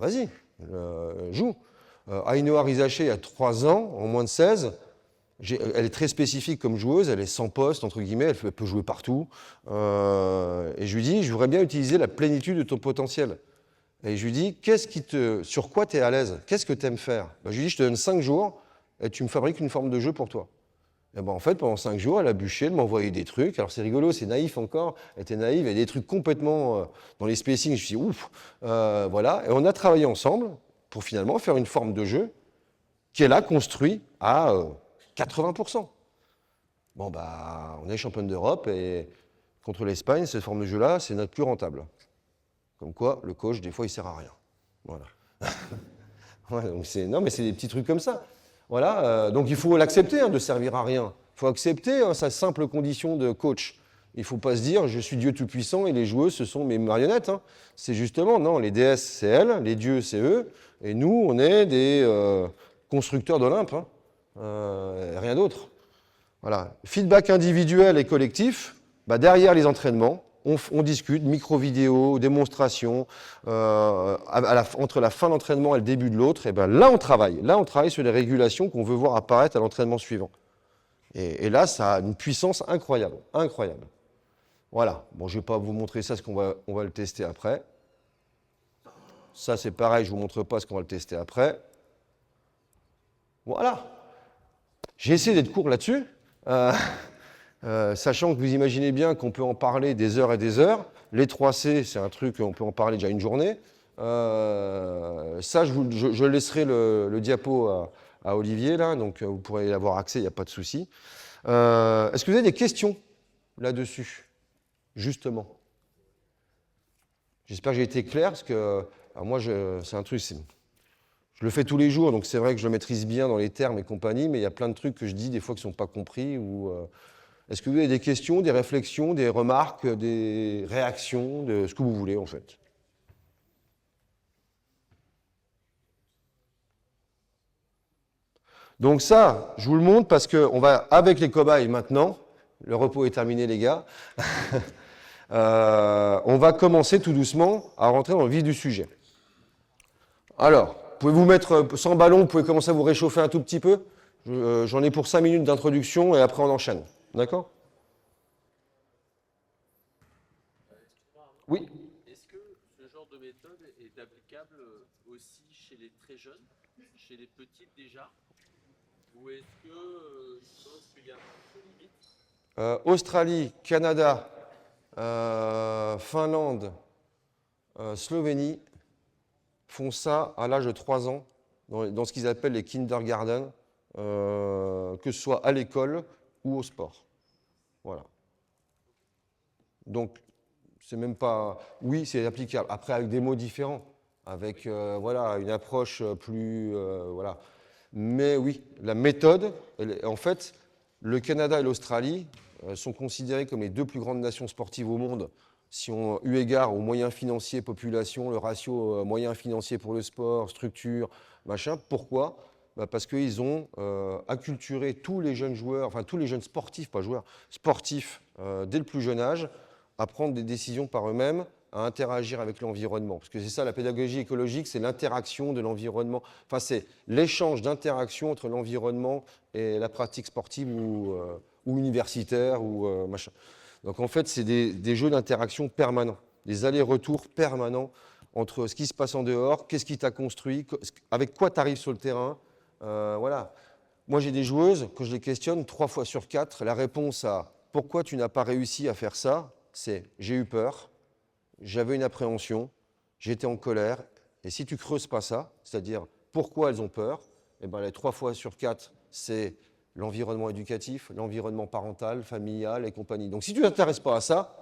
vas-y, joue. » Ainhoa Rizaché, il y a 3 ans, en moins de 16, elle est très spécifique comme joueuse, elle est sans poste, entre guillemets, elle peut jouer partout. Et je lui dis, je voudrais bien utiliser la plénitude de ton potentiel. Et je lui dis, sur quoi tu es à l'aise? Qu'est-ce que tu aimes faire? Je lui dis, je te donne 5 jours et tu me fabriques une forme de jeu pour toi. Et en fait, pendant 5 jours, elle a bûché, elle m'a envoyé des trucs. Alors c'est rigolo, c'est naïf encore, elle était naïve, il y a des trucs complètement dans les spacings, je me suis dit, ouf, voilà. Et on a travaillé ensemble pour finalement faire une forme de jeu qu'elle a construit à 80%. On est championne d'Europe et contre l'Espagne, cette forme de jeu-là, c'est notre plus rentable. Comme quoi, le coach, des fois, il sert à rien. Voilà. Ouais, donc non, mais c'est des petits trucs comme ça. Voilà, donc il faut l'accepter de servir à rien. Il faut accepter sa simple condition de coach. Il ne faut pas se dire, je suis Dieu tout-puissant et les joueuses, ce sont mes marionnettes. C'est justement, non, les déesses, c'est elles, les dieux, c'est eux, et nous, on est des constructeurs d'Olympe. Rien d'autre. Voilà. Feedback individuel et collectif, derrière les entraînements, on discute, micro-vidéo, démonstration, entre la fin de l'entraînement et le début de l'autre, et là on travaille. Là on travaille sur les régulations qu'on veut voir apparaître à l'entraînement suivant. Et là ça a une puissance incroyable, incroyable. Voilà, bon je ne vais pas vous montrer ça, parce qu'on va le tester après. Ça c'est pareil, je ne vous montre pas ce qu'on va le tester après. Voilà. J'ai essayé d'être court là-dessus, sachant que vous imaginez bien qu'on peut en parler des heures et des heures. Les 3C, c'est un truc, on peut en parler déjà une journée. Ça, je laisserai le diapo à Olivier, là, donc vous pourrez y avoir accès, il n'y a pas de souci. Est-ce que vous avez des questions là-dessus, justement? J'espère que j'ai été clair, parce que alors moi, c'est un truc... Je le fais tous les jours, donc c'est vrai que je le maîtrise bien dans les termes et compagnie, mais il y a plein de trucs que je dis des fois qui ne sont pas compris. Est-ce que vous avez des questions, des réflexions, des remarques, des réactions, de ce que vous voulez en fait? Donc ça, je vous le montre parce qu'on va, avec les cobayes maintenant, le repos est terminé les gars, on va commencer tout doucement à rentrer dans le vif du sujet. Alors, pouvez vous mettre sans ballon, vous pouvez commencer à vous réchauffer un tout petit peu. J'en ai pour 5 minutes d'introduction et après on enchaîne. D'accord? Oui. Est-ce que ce genre de méthode est applicable aussi chez les très jeunes, chez les petites déjà? Ou est-ce que tu penses qu'il y a un peu de limite? Australie, Canada, Finlande, Slovénie font ça à l'âge de 3 ans, dans ce qu'ils appellent les kindergarten, que ce soit à l'école ou au sport. Voilà. Donc, c'est même pas... Oui, c'est applicable. Après, avec des mots différents, avec voilà, une approche plus... voilà. Mais oui, la méthode, en fait, le Canada et l'Australie sont considérés comme les deux plus grandes nations sportives au monde, si on eu égard aux moyens financiers, population, le ratio moyens financiers pour le sport, structure, machin. Pourquoi? Parce qu'ils ont acculturé tous les jeunes joueurs, enfin tous les jeunes sportifs, pas joueurs, sportifs, dès le plus jeune âge, à prendre des décisions par eux-mêmes, à interagir avec l'environnement. Parce que c'est ça, la pédagogie écologique, c'est l'interaction de l'environnement. Enfin, c'est l'échange d'interaction entre l'environnement et la pratique sportive ou universitaire ou machin. Donc en fait, c'est des jeux d'interaction permanents, des allers-retours permanents entre ce qui se passe en dehors, qu'est-ce qui t'a construit, avec quoi tu arrives sur le terrain. Voilà. Moi, j'ai des joueuses, que je les questionne 3 fois sur 4, la réponse à « pourquoi tu n'as pas réussi à faire ça ?» c'est « j'ai eu peur ». J'avais une appréhension, j'étais en colère, et si tu creuses pas ça, c'est-à-dire pourquoi elles ont peur, eh ben les 3 fois sur 4, c'est l'environnement éducatif, l'environnement parental, familial et compagnie. Donc si tu ne t'intéresses pas à ça,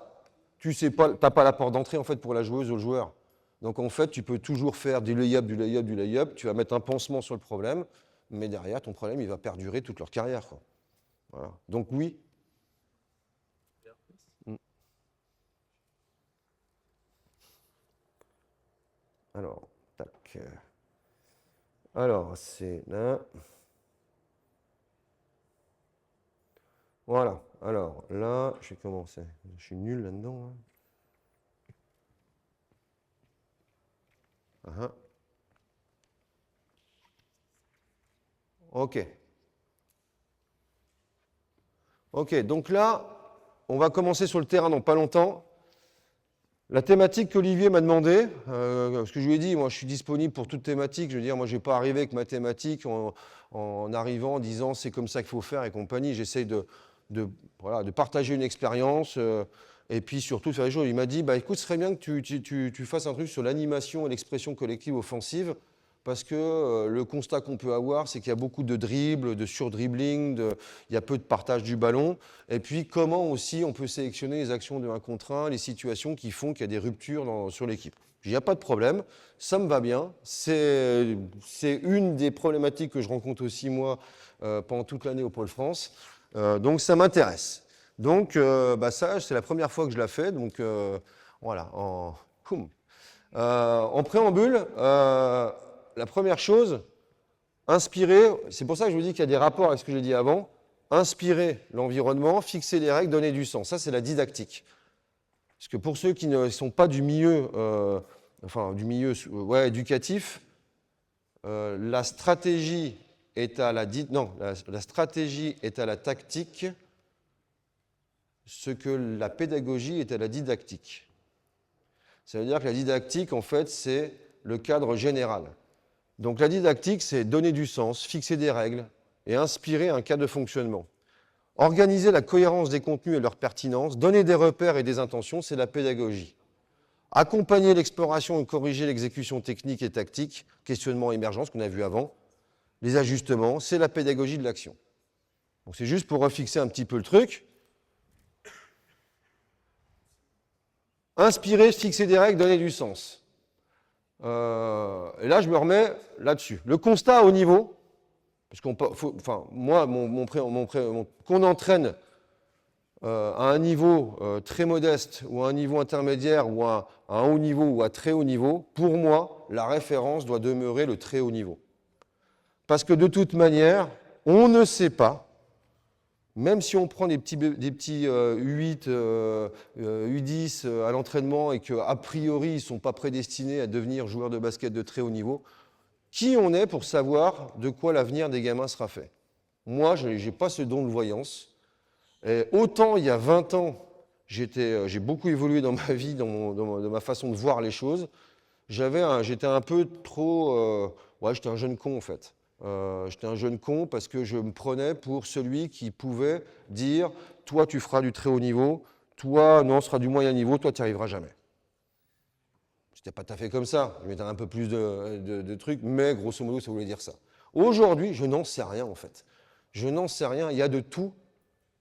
tu n'as pas la porte d'entrée en fait, pour la joueuse ou le joueur. Donc en fait, tu peux toujours faire du lay-up, du lay-up, du lay-up, tu vas mettre un pansement sur le problème, mais derrière, ton problème, il va perdurer toute leur carrière, quoi. Voilà. Donc oui. Alors, tac. Alors, c'est là. Voilà. Alors, là, je vais commencer. Je suis nul là-dedans. Hein. OK. OK, donc là, on va commencer sur le terrain dans pas longtemps. La thématique qu'Olivier m'a demandé, parce que je lui ai dit, moi je suis disponible pour toute thématique, je veux dire, moi je n'ai pas arrivé avec ma thématique en arrivant en disant c'est comme ça qu'il faut faire et compagnie, j'essaie voilà, de partager une expérience et puis surtout de faire les choses. Il m'a dit, bah, écoute, ce serait bien que tu fasses un truc sur l'animation et l'expression collective offensive, parce que le constat qu'on peut avoir, c'est qu'il y a beaucoup de dribbles, de surdribbling, il y a peu de partage du ballon. Et puis, comment aussi on peut sélectionner les actions de 1 contre 1, les situations qui font qu'il y a des ruptures sur l'équipe. Il n'y a pas de problème, ça me va bien. C'est une des problématiques que je rencontre aussi, moi, pendant toute l'année au Pôle France. Donc, ça m'intéresse. Donc, ça, c'est la première fois que je la fais. Donc, voilà, en préambule, la première chose, inspirer, c'est pour ça que je vous dis qu'il y a des rapports avec ce que j'ai dit avant, inspirer l'environnement, fixer les règles, donner du sens. Ça, c'est la didactique. Parce que pour ceux qui ne sont pas du milieu, éducatif, la stratégie est à la stratégie est à la tactique, ce que la pédagogie est à la didactique. Ça veut dire que la didactique, en fait, c'est le cadre général. Donc la didactique, c'est donner du sens, fixer des règles et inspirer un cadre de fonctionnement. Organiser la cohérence des contenus et leur pertinence, donner des repères et des intentions, c'est la pédagogie. Accompagner l'exploration et corriger l'exécution technique et tactique, questionnement émergent, ce qu'on a vu avant, les ajustements, c'est la pédagogie de l'action. Donc c'est juste pour refixer un petit peu le truc. Inspirer, fixer des règles, donner du sens. Et là, je me remets là-dessus. Le constat au niveau, parce moi, qu'on entraîne à un niveau très modeste ou à un niveau intermédiaire ou à un haut niveau ou à très haut niveau, pour moi, la référence doit demeurer le très haut niveau. Parce que de toute manière, on ne sait pas, même si on prend des petits U8, U10 à l'entraînement et qu'a priori, ils ne sont pas prédestinés à devenir joueurs de basket de très haut niveau, qui on est pour savoir de quoi l'avenir des gamins sera fait? Moi, je n'ai pas ce don de voyance. Et autant il y a 20 ans, j'ai beaucoup évolué dans ma vie, dans ma façon de voir les choses, j'étais un peu trop... j'étais un jeune con en fait. J'étais un jeune con parce que je me prenais pour celui qui pouvait dire « toi, tu feras du très haut niveau, toi, non, ce sera du moyen niveau, toi, tu n'y arriveras jamais ». C'était pas tout à fait comme ça, je mettais un peu plus de trucs, mais grosso modo, ça voulait dire ça. Aujourd'hui, je n'en sais rien en fait. Je n'en sais rien, il y a de tout.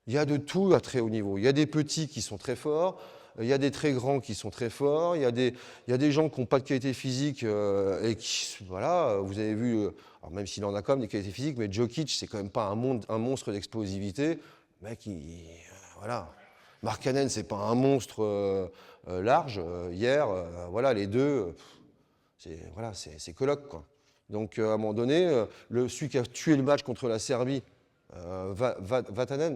Il y a de tout à très haut niveau. Il y a des petits qui sont très forts, il y a des très grands qui sont très forts, il y a des gens qui n'ont pas de qualité physique et qui, voilà, vous avez vu, alors même s'il en a quand même des qualités physiques, mais Jokic, c'est quand même pas un monstre d'explosivité. Le mec, voilà. Markkanen, c'est pas un monstre large. Hier, voilà, les deux, c'est coloc, quoi. Donc, à un moment donné, celui qui a tué le match contre la Serbie, Varanen,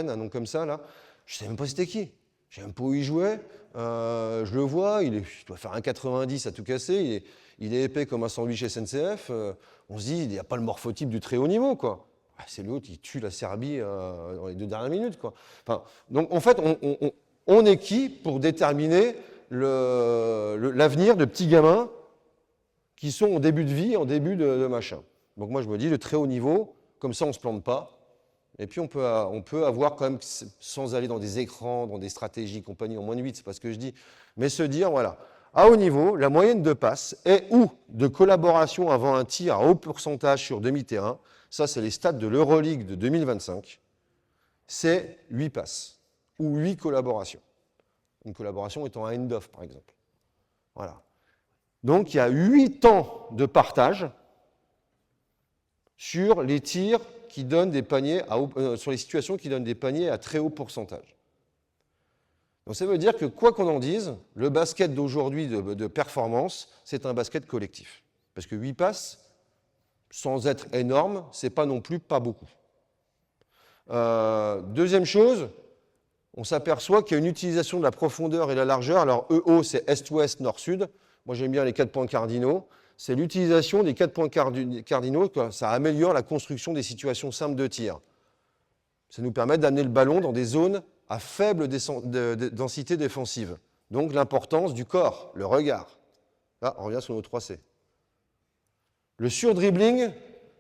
un nom comme ça, là, je ne sais même pas c'était qui. Je ne sais même pas où il jouait. Je le vois, il doit faire 1,90 à tout casser. Il est épais comme un sandwich SNCF. On se dit, il n'y a pas le morphotype du très haut niveau, quoi. C'est l'autre, il tue la Serbie dans les 2 dernières minutes, quoi. Enfin, donc, en fait, on est qui pour déterminer l'avenir de petits gamins qui sont en début de vie, en début de machin. Donc moi, je me dis, le très haut niveau, comme ça, on ne se plante pas. Et puis, on peut avoir quand même, sans aller dans des écrans, dans des stratégies, compagnie, en moins de 8, c'est pas ce que je dis, mais se dire, voilà, à haut niveau, la moyenne de passes et ou de collaboration avant un tir à haut pourcentage sur demi-terrain, ça, c'est les stats de l'Euroleague de 2025, c'est 8 passes ou 8 collaborations. Une collaboration étant un end-off, par exemple. Voilà. Donc, il y a 8 temps de partage sur les tirs qui donnent des paniers sur les situations qui donnent des paniers à très haut pourcentage. Donc, ça veut dire que, quoi qu'on en dise, le basket d'aujourd'hui de performance, c'est un basket collectif. Parce que 8 passes, sans être énorme, c'est pas non plus pas beaucoup. Deuxième chose, on s'aperçoit qu'il y a une utilisation de la profondeur et de la largeur. Alors, EO, c'est est-ouest, nord-sud. Moi, j'aime bien les 4 points cardinaux. C'est l'utilisation des 4 points cardinaux. Ça améliore la construction des situations simples de tir. Ça nous permet d'amener le ballon dans des zones à faible densité défensive. Donc, l'importance du corps, le regard. Là, on revient sur nos 3C. Le surdribbling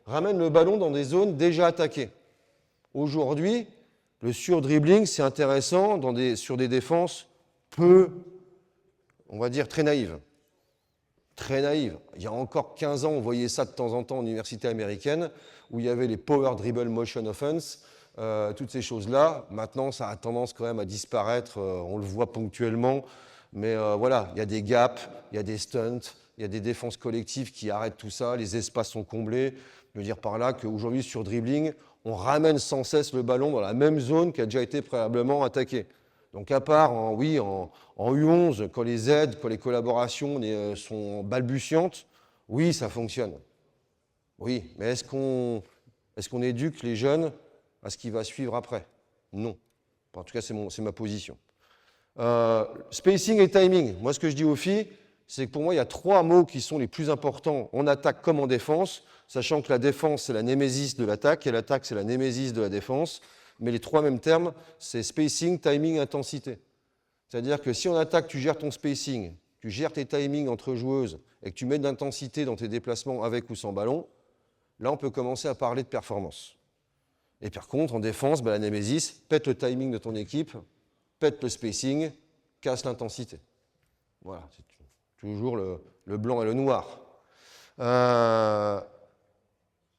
ramène le ballon dans des zones déjà attaquées. Aujourd'hui, le surdribbling, c'est intéressant sur des défenses peu, on va dire, très naïves. Très naïves. Il y a encore 15 ans, on voyait ça de temps en temps en université américaine, où il y avait les Power Dribble Motion Offense, toutes ces choses-là. Maintenant, ça a tendance quand même à disparaître, on le voit ponctuellement, mais voilà, il y a des gaps, il y a des stunts, il y a des défenses collectives qui arrêtent tout ça, les espaces sont comblés. Je veux dire par là qu'aujourd'hui, sur dribbling, on ramène sans cesse le ballon dans la même zone qui a déjà été préalablement attaquée. Donc à part en U11, quand les aides, quand les collaborations sont balbutiantes, oui, ça fonctionne. Oui, mais est-ce qu'on éduque les jeunes à ce qui va suivre après? Non. En tout cas, c'est ma position. Spacing et timing. Moi, ce que je dis aux filles, c'est que pour moi, il y a 3 mots qui sont les plus importants en attaque comme en défense, sachant que la défense, c'est la némésis de l'attaque, et l'attaque, c'est la némésis de la défense. Mais les 3 mêmes termes, c'est spacing, timing, intensité. C'est-à-dire que si en attaque, tu gères ton spacing, tu gères tes timings entre joueuses, et que tu mets de l'intensité dans tes déplacements avec ou sans ballon, là, on peut commencer à parler de performance. Et par contre, en défense, la némésis, pète le timing de ton équipe, pète le spacing, casse l'intensité. Voilà, c'est toujours le blanc et le noir.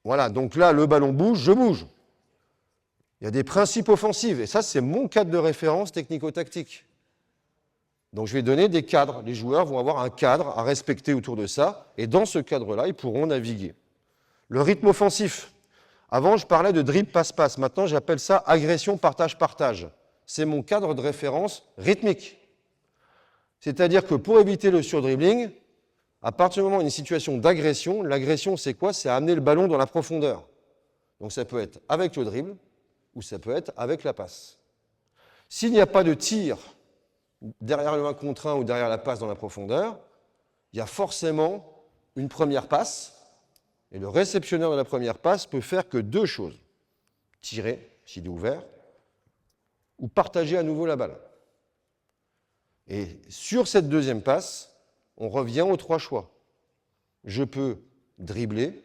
Voilà, donc là, le ballon bouge, je bouge. Il y a des principes offensifs, et ça, c'est mon cadre de référence technico-tactique. Donc, je vais donner des cadres. Les joueurs vont avoir un cadre à respecter autour de ça, et dans ce cadre-là, ils pourront naviguer. Le rythme offensif. Avant, je parlais de dribble, passe-passe. Maintenant, j'appelle ça agression, partage-partage. C'est mon cadre de référence rythmique. C'est-à-dire que pour éviter le surdribbling, à partir du moment où il y a une situation d'agression, l'agression, c'est quoi? C'est amener le ballon dans la profondeur. Donc, ça peut être avec le dribble, ou ça peut être avec la passe. S'il n'y a pas de tir derrière le 1 contre 1 ou derrière la passe dans la profondeur, il y a forcément une première passe, et le réceptionneur de la première passe peut faire que 2 choses. Tirer, s'il est ouvert, ou partager à nouveau la balle. Et sur cette deuxième passe, on revient aux 3 choix. Je peux dribbler,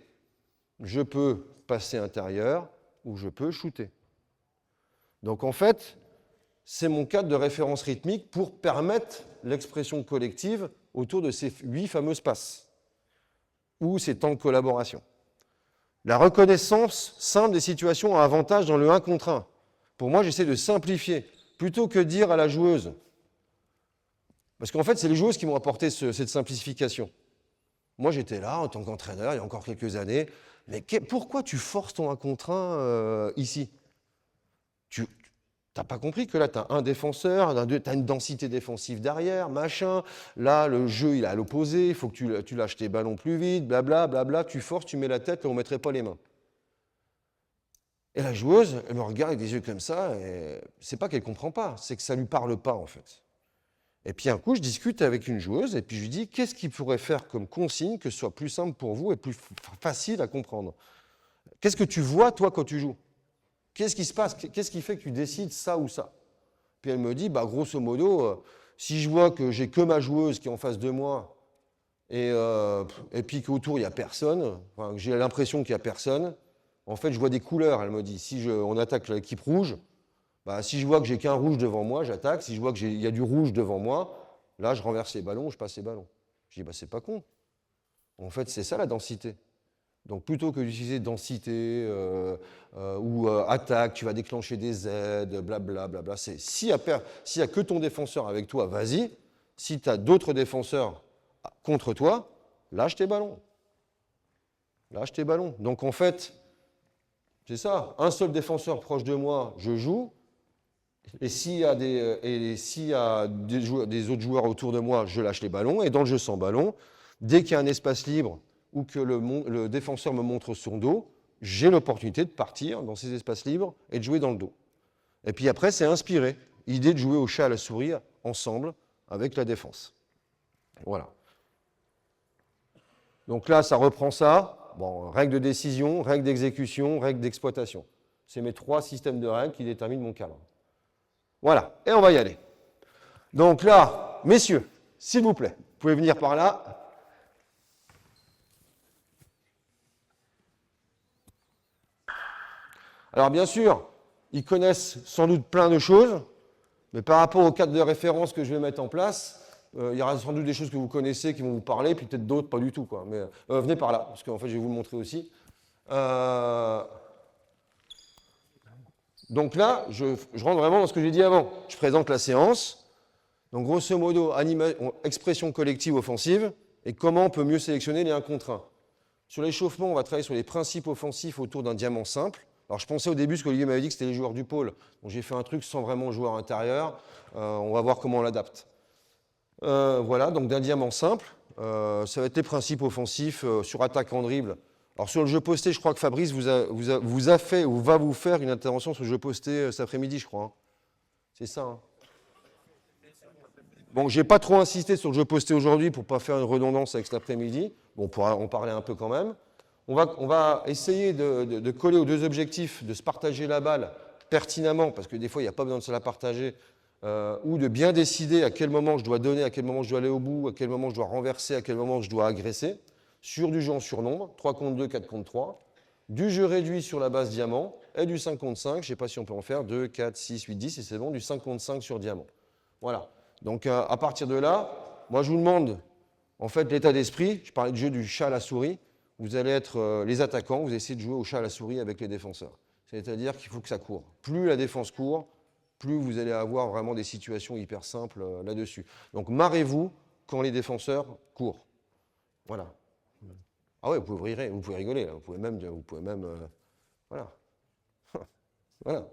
je peux passer intérieur, ou je peux shooter. Donc en fait, c'est mon cadre de référence rythmique pour permettre l'expression collective autour de ces 8 fameuses passes, ou ces temps de collaboration. La reconnaissance simple des situations à avantage dans le 1 contre 1. Pour moi, j'essaie de simplifier. Plutôt que de dire à la joueuse, Parce qu'en fait, c'est les joueuses qui m'ont apporté cette simplification. Moi, j'étais là en tant qu'entraîneur il y a encore quelques années. Mais pourquoi tu forces ton 1 contre 1 ici? Tu n'as pas compris que là, tu as un défenseur, tu as une densité défensive derrière, machin. Là, le jeu, il est à l'opposé. Il faut que tu lâches tes ballons plus vite, blabla, blabla. Tu forces, tu mets la tête, et on ne mettrait pas les mains. Et la joueuse, elle me regarde avec des yeux comme ça, et c'est pas qu'elle ne comprend pas, c'est que ça ne lui parle pas, en fait. Et puis un coup, je discute avec une joueuse, et puis je lui dis, qu'est-ce qu'il pourrait faire comme consigne que ce soit plus simple pour vous et plus facile à comprendre? Qu'est-ce que tu vois, toi, quand tu joues? Qu'est-ce qui se passe? Qu'est-ce qui fait que tu décides ça ou ça? Puis elle me dit, bah, grosso modo, si je vois que j'ai que ma joueuse qui est en face de moi, et puis qu'autour, il n'y a personne, enfin, j'ai l'impression qu'il n'y a personne, en fait, je vois des couleurs, elle me dit. Si on attaque l'équipe rouge, bah, si je vois que j'ai qu'un rouge devant moi, j'attaque. Si je vois qu'il y a du rouge devant moi, là, je renverse les ballons, je passe les ballons. Je dis, bah, c'est pas con. En fait, c'est ça la densité. Donc, plutôt que d'utiliser densité ou attaque, tu vas déclencher des aides, blablabla. Bla, s'il n'y a que ton défenseur avec toi, vas-y. Si tu as d'autres défenseurs contre toi, lâche tes ballons. Lâche tes ballons. Donc, en fait, c'est ça. Un seul défenseur proche de moi, je joue. Et s'il y a des autres joueurs autour de moi, je lâche les ballons. Et dans le jeu sans ballon, dès qu'il y a un espace libre ou que le défenseur me montre son dos, j'ai l'opportunité de partir dans ces espaces libres et de jouer dans le dos. Et puis après, c'est inspiré. Idée de jouer au chat à la souris ensemble avec la défense. Voilà. Donc là, ça reprend ça. Bon, règles de décision, règles d'exécution, règles d'exploitation. C'est mes 3 systèmes de règles qui déterminent mon cadre. Voilà, et on va y aller. Donc là, messieurs, s'il vous plaît, vous pouvez venir par là. Alors bien sûr, ils connaissent sans doute plein de choses, mais par rapport au cadre de référence que je vais mettre en place, il y aura sans doute des choses que vous connaissez qui vont vous parler, puis peut-être d'autres pas du tout, quoi. Mais venez par là, parce qu'en fait, je vais vous le montrer aussi. Donc là, je rentre vraiment dans ce que j'ai dit avant. Je présente la séance. Donc grosso modo, expression collective offensive, et comment on peut mieux sélectionner les 1 contre 1. Sur l'échauffement, on va travailler sur les principes offensifs autour d'un diamant simple. Alors je pensais au début, ce qu'Olivier m'avait dit, que c'était les joueurs du pôle. Donc j'ai fait un truc sans vraiment joueur intérieur. On va voir comment on l'adapte. Voilà, donc d'un diamant simple, ça va être les principes offensifs sur attaque en dribble. Alors sur le jeu posté, je crois que Fabrice vous a fait ou va vous faire une intervention sur le jeu posté cet après-midi, je crois. Hein. C'est ça. Hein. Bon, je n'ai pas trop insisté sur le jeu posté aujourd'hui pour ne pas faire une redondance avec cet après-midi. Bon, on pourra en parler un peu quand même. On va essayer de coller aux 2 objectifs, de se partager la balle pertinemment, parce que des fois, il n'y a pas besoin de se la partager, ou de bien décider à quel moment je dois donner, à quel moment je dois aller au bout, à quel moment je dois renverser, à quel moment je dois agresser, sur du jeu en surnombre, 3 contre 2, 4 contre 3, du jeu réduit sur la base diamant, et du 5 contre 5, je ne sais pas si on peut en faire, 2, 4, 6, 8, 10, et c'est bon, du 5 contre 5 sur diamant. Voilà. Donc à partir de là, moi je vous demande, en fait, l'état d'esprit, je parlais de jeu du chat à la souris, vous allez être les attaquants, vous essayez de jouer au chat à la souris avec les défenseurs. C'est-à-dire qu'il faut que ça court. Plus la défense court, plus vous allez avoir vraiment des situations hyper simples là-dessus. Donc marrez-vous quand les défenseurs courent. Voilà. Ah ouais, vous pouvez rire, vous pouvez rigoler, là. Vous pouvez même voilà. Voilà.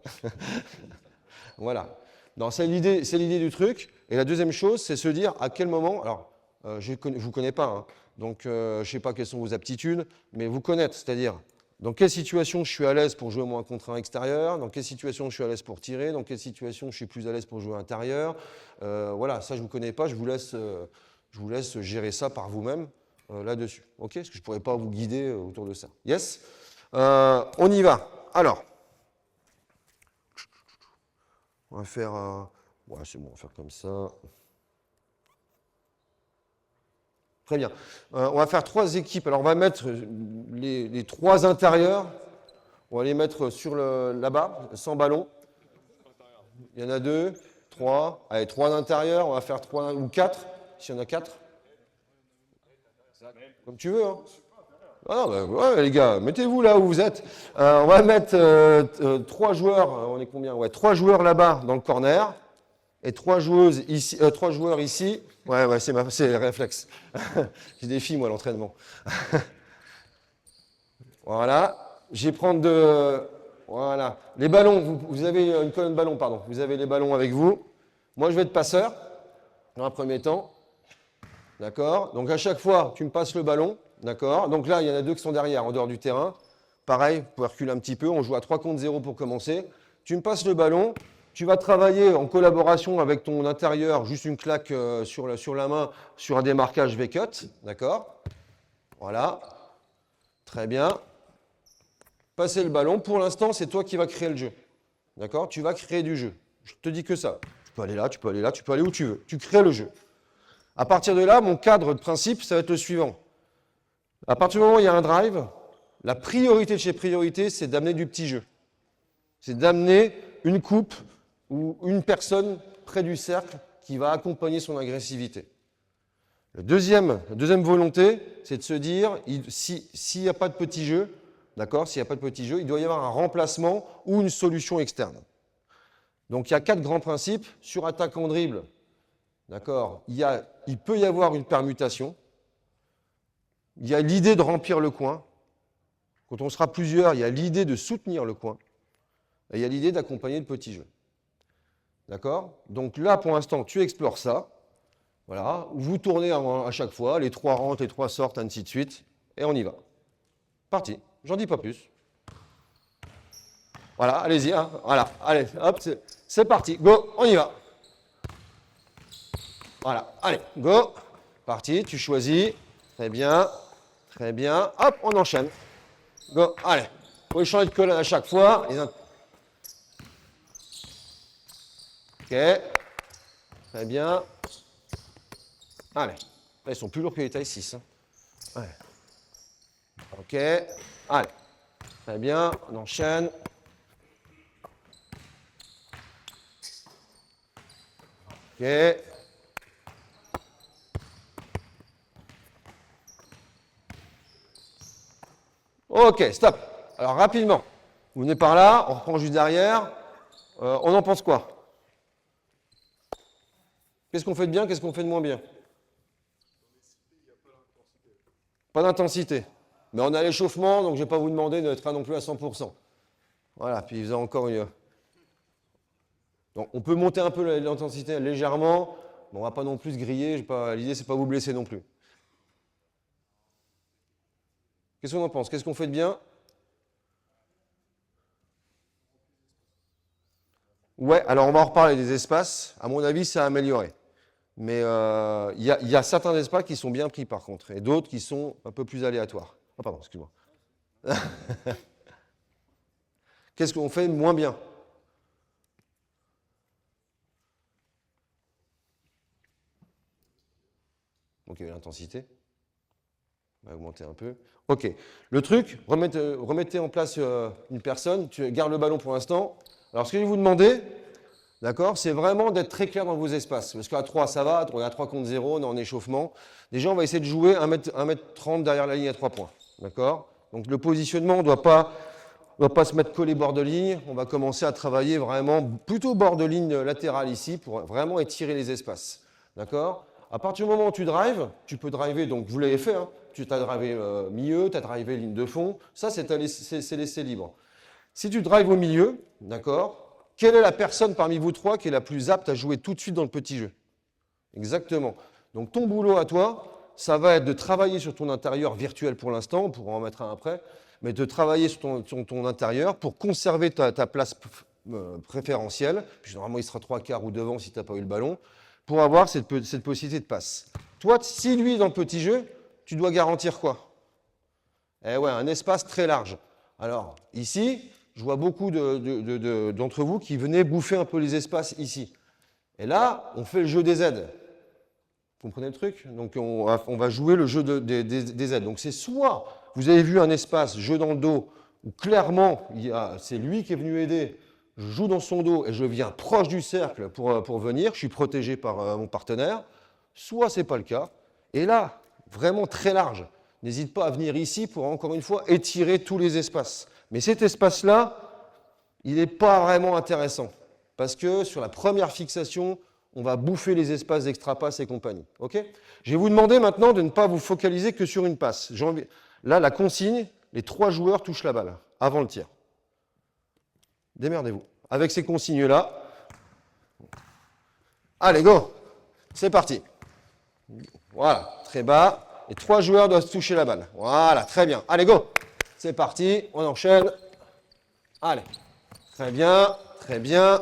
Voilà. Non, c'est l'idée du truc. Et la deuxième chose, c'est se dire à quel moment. Alors, je ne vous connais pas, hein, donc je ne sais pas quelles sont vos aptitudes, mais vous connaître, c'est-à-dire dans quelle situation je suis à l'aise pour jouer moi contre un extérieur, dans quelle situation je suis à l'aise pour tirer, dans quelle situation je suis plus à l'aise pour jouer intérieur. Voilà, ça je ne vous connais pas, je vous laisse gérer ça par vous-même là-dessus. Ok? Parce que je ne pourrais pas vous guider autour de ça. Yes? On y va. Alors. On va faire... ouais, c'est bon, on va faire comme ça. Très bien. On va faire 3 équipes. Alors, on va mettre les 3 intérieurs. On va les mettre sur là-bas, sans ballon. Il y en a 2, 3. Allez, 3 d'intérieur. On va faire 3 ou 4, s'il y en a 4. Comme tu veux, hein. Ah non, bah, ouais, les gars, mettez-vous là où vous êtes. On va mettre 3 joueurs, on est combien? Ouais, 3 joueurs là-bas dans le corner et 3 joueuses ici, 3 joueurs ici. Ouais, c'est le réflexe. J'ai des filles, moi, à l'entraînement. Voilà. Je vais prendre Voilà. Les ballons, vous avez une colonne ballon, pardon. Vous avez les ballons avec vous. Moi, je vais être passeur, dans un premier temps. D'accord? Donc, à chaque fois, tu me passes le ballon. D'accord? Donc là, il y en a 2 qui sont derrière, en dehors du terrain. Pareil, vous pouvez reculer un petit peu. On joue à 3 contre 0 pour commencer. Tu me passes le ballon. Tu vas travailler en collaboration avec ton intérieur, juste une claque sur la main, sur un démarquage V-cut. D'accord? Voilà. Très bien. Passer le ballon. Pour l'instant, c'est toi qui vas créer le jeu. D'accord? Tu vas créer du jeu. Je te dis que ça. Tu peux aller là, tu peux aller là, tu peux aller où tu veux. Tu crées le jeu. À partir de là, mon cadre de principe, ça va être le suivant. À partir du moment où il y a un drive, la priorité de chez priorité, c'est d'amener du petit jeu. C'est d'amener une coupe ou une personne près du cercle qui va accompagner son agressivité. La deuxième volonté, c'est de se dire, s'il n'y a pas de petit jeu, d'accord, s'il n'y a pas de petit jeu, il doit y avoir un remplacement ou une solution externe. Donc il y a 4 grands principes. Sur attaque en dribble, d'accord, il peut y avoir une permutation. Il y a l'idée de remplir le coin. Quand on sera plusieurs, il y a l'idée de soutenir le coin. Et il y a l'idée d'accompagner le petit jeu. D'accord? Donc là, pour l'instant, tu explores ça. Voilà. Vous tournez à chaque fois, les 3 rentrent, les 3 sortent, ainsi de suite. Et on y va. Parti. J'en dis pas plus. Voilà, allez-y. Hein. Voilà, allez, hop, c'est parti. Go, on y va. Voilà, allez, go. Parti, tu choisis. Très bien. Très bien. Hop, on enchaîne. Go, allez. Vous pouvez changer de colonne à chaque fois. Ok. Très bien. Allez. Là, ils sont plus lourds que les tailles 6. Hein. Ouais. Ok. Allez. Très bien. On enchaîne. Ok. Ok, stop. Alors, rapidement. Vous venez par là, on reprend juste derrière. On en pense quoi? Qu'est-ce qu'on fait de bien, qu'est-ce qu'on fait de moins bien? Pas d'intensité. Mais on a l'échauffement, donc je ne vais pas vous demander d'être non plus à 100%. Voilà, puis il faisait encore une... Donc on peut monter un peu l'intensité légèrement, mais on ne va pas non plus se griller. L'idée, c'est pas vous blesser non plus. Qu'est-ce qu'on en pense? Qu'est-ce qu'on fait de bien? Ouais, alors on va en reparler des espaces. À mon avis, ça a amélioré. Mais il y a certains espaces qui sont bien pris par contre, et d'autres qui sont un peu plus aléatoires. Ah pardon, excuse-moi. Qu'est-ce qu'on fait moins bien? Donc il y a l'intensité. On va augmenter un peu. Ok. Le truc, remettez en place une personne. Tu gardes le ballon pour l'instant. Alors ce que je vais vous demander, d'accord, c'est vraiment d'être très clair dans vos espaces. Parce qu'à 3, ça va. On est à 3 contre 0, on est en échauffement. Déjà, on va essayer de jouer 1m30 derrière la ligne à 3 points. D'accord? Donc le positionnement ne doit pas se mettre collé bord de ligne. On va commencer à travailler vraiment plutôt bord de ligne latérale ici pour vraiment étirer les espaces. D'accord? À partir du moment où tu drives, tu peux driver, donc vous l'avez fait, hein, tu as drivé milieu, tu as drivé ligne de fond, ça c'est laissé libre. Si tu drives au milieu, d'accord, quelle est la personne parmi vous 3 qui est la plus apte à jouer tout de suite dans le petit jeu? Exactement. Donc ton boulot à toi, ça va être de travailler sur ton intérieur virtuel pour l'instant, on pourra en mettre un après, mais de travailler sur ton intérieur pour conserver ta place préférentielle, puis normalement il sera 3/4 ou devant si tu n'as pas eu le ballon, pour avoir cette possibilité de passe. Toi, si lui est dans le petit jeu, tu dois garantir quoi? Eh ouais, un espace très large. Alors, ici, je vois beaucoup d'entre vous qui venaient bouffer un peu les espaces ici. Et là, on fait le jeu des aides. Vous comprenez le truc? Donc, on va jouer le jeu des aides. Donc, c'est soit, vous avez vu un espace, jeu dans le dos, où clairement, c'est lui qui est venu aider, je joue dans son dos et je viens proche du cercle pour venir, je suis protégé par mon partenaire, soit ce n'est pas le cas. Et là, vraiment très large. N'hésite pas à venir ici pour, encore une fois, étirer tous les espaces. Mais cet espace-là, il n'est pas vraiment intéressant. Parce que sur la première fixation, on va bouffer les espaces d'extra-passe et compagnie. Ok? Je vais vous demander maintenant de ne pas vous focaliser que sur une passe. Là, la consigne, les 3 joueurs touchent la balle avant le tir. Démerdez-vous. Avec ces consignes-là, allez, go! C'est parti. Voilà, très bas. Les 3 joueurs doivent toucher la balle. Voilà, très bien. Allez, go! C'est parti, on enchaîne. Allez. Très bien, très bien,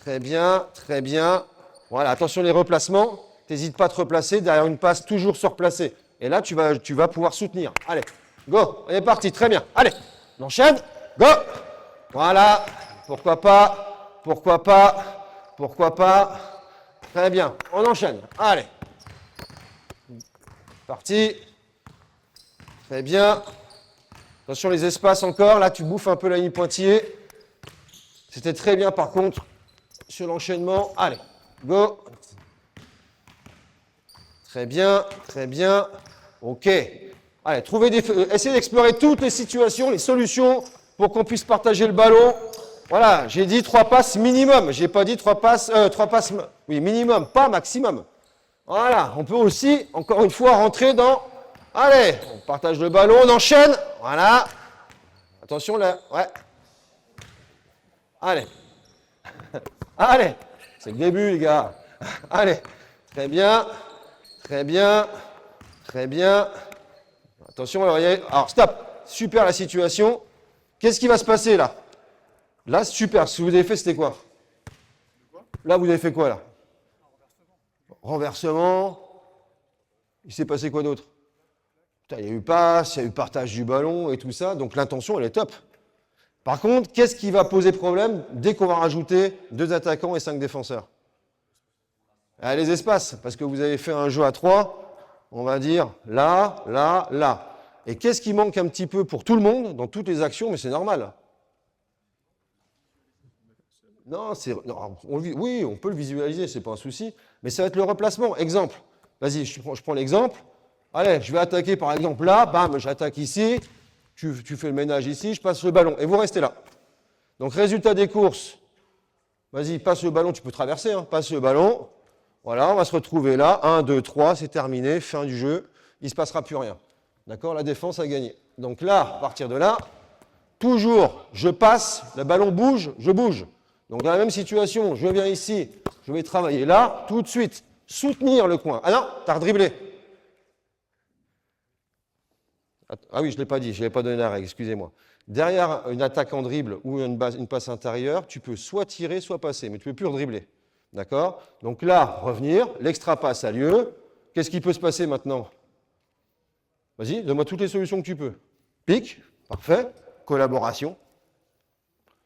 très bien, très bien. Voilà, attention les replacements. N'hésite pas à te replacer. Derrière une passe, toujours se replacer. Et là, tu vas pouvoir soutenir. Allez, go! On est parti, très bien. Allez, on enchaîne. Go! Voilà, pourquoi pas, pourquoi pas, pourquoi pas. Très bien, on enchaîne. Allez. Parti. Très bien. Attention les espaces encore. Là, tu bouffes un peu la ligne pointillée. C'était très bien par contre sur l'enchaînement. Allez, go. Très bien, très bien. OK. Allez, essayez d'explorer toutes les situations, les solutions pour qu'on puisse partager le ballon. Voilà, j'ai dit 3 passes minimum. J'ai pas dit 3 passes, oui, minimum, pas maximum. Voilà, on peut aussi, encore une fois, rentrer dans... Allez, on partage le ballon, on enchaîne. Voilà. Attention là, ouais. Allez. Allez. C'est le début, les gars. Allez. Très bien. Très bien. Très bien. Attention, alors stop. Super la situation. Qu'est-ce qui va se passer là? Là, super. Ce que vous avez fait, c'était quoi? Là, vous avez fait quoi là? Renversement. Il s'est passé quoi d'autre? Il y a eu passe, il y a eu partage du ballon et tout ça. Donc l'intention, elle est top. Par contre, qu'est-ce qui va poser problème dès qu'on va rajouter 2 attaquants et 5 défenseurs? Les espaces, parce que vous avez fait un jeu à 3, on va dire là, là, là. Et qu'est-ce qui manque un petit peu pour tout le monde dans toutes les actions, mais c'est normal. Non, oui, on peut le visualiser, c'est pas un souci, mais ça va être le replacement. Exemple, vas-y, je prends l'exemple. Allez, je vais attaquer par exemple là, bam, j'attaque ici. Tu fais le ménage ici, je passe le ballon. Et vous restez là. Donc, résultat des courses. Vas-y, passe le ballon, tu peux traverser, hein, passe le ballon. Voilà, on va se retrouver là. 1, 2, 3, c'est terminé, fin du jeu. Il ne se passera plus rien. D'accord? La défense a gagné. Donc là, à partir de là, toujours, je passe, le ballon bouge, je bouge. Donc, dans la même situation, je viens ici, je vais travailler là, tout de suite, soutenir le coin. Ah non, tu as redriblé. Ah oui, je ne l'ai pas dit, je n'avais pas donné la règle, excusez-moi. Derrière une attaque en dribble ou une passe intérieure, tu peux soit tirer, soit passer, mais tu ne peux plus redribbler. D'accord? Donc là, revenir, l'extra-passe a lieu. Qu'est-ce qui peut se passer maintenant? Vas-y, donne-moi toutes les solutions que tu peux. Pique, parfait. Collaboration.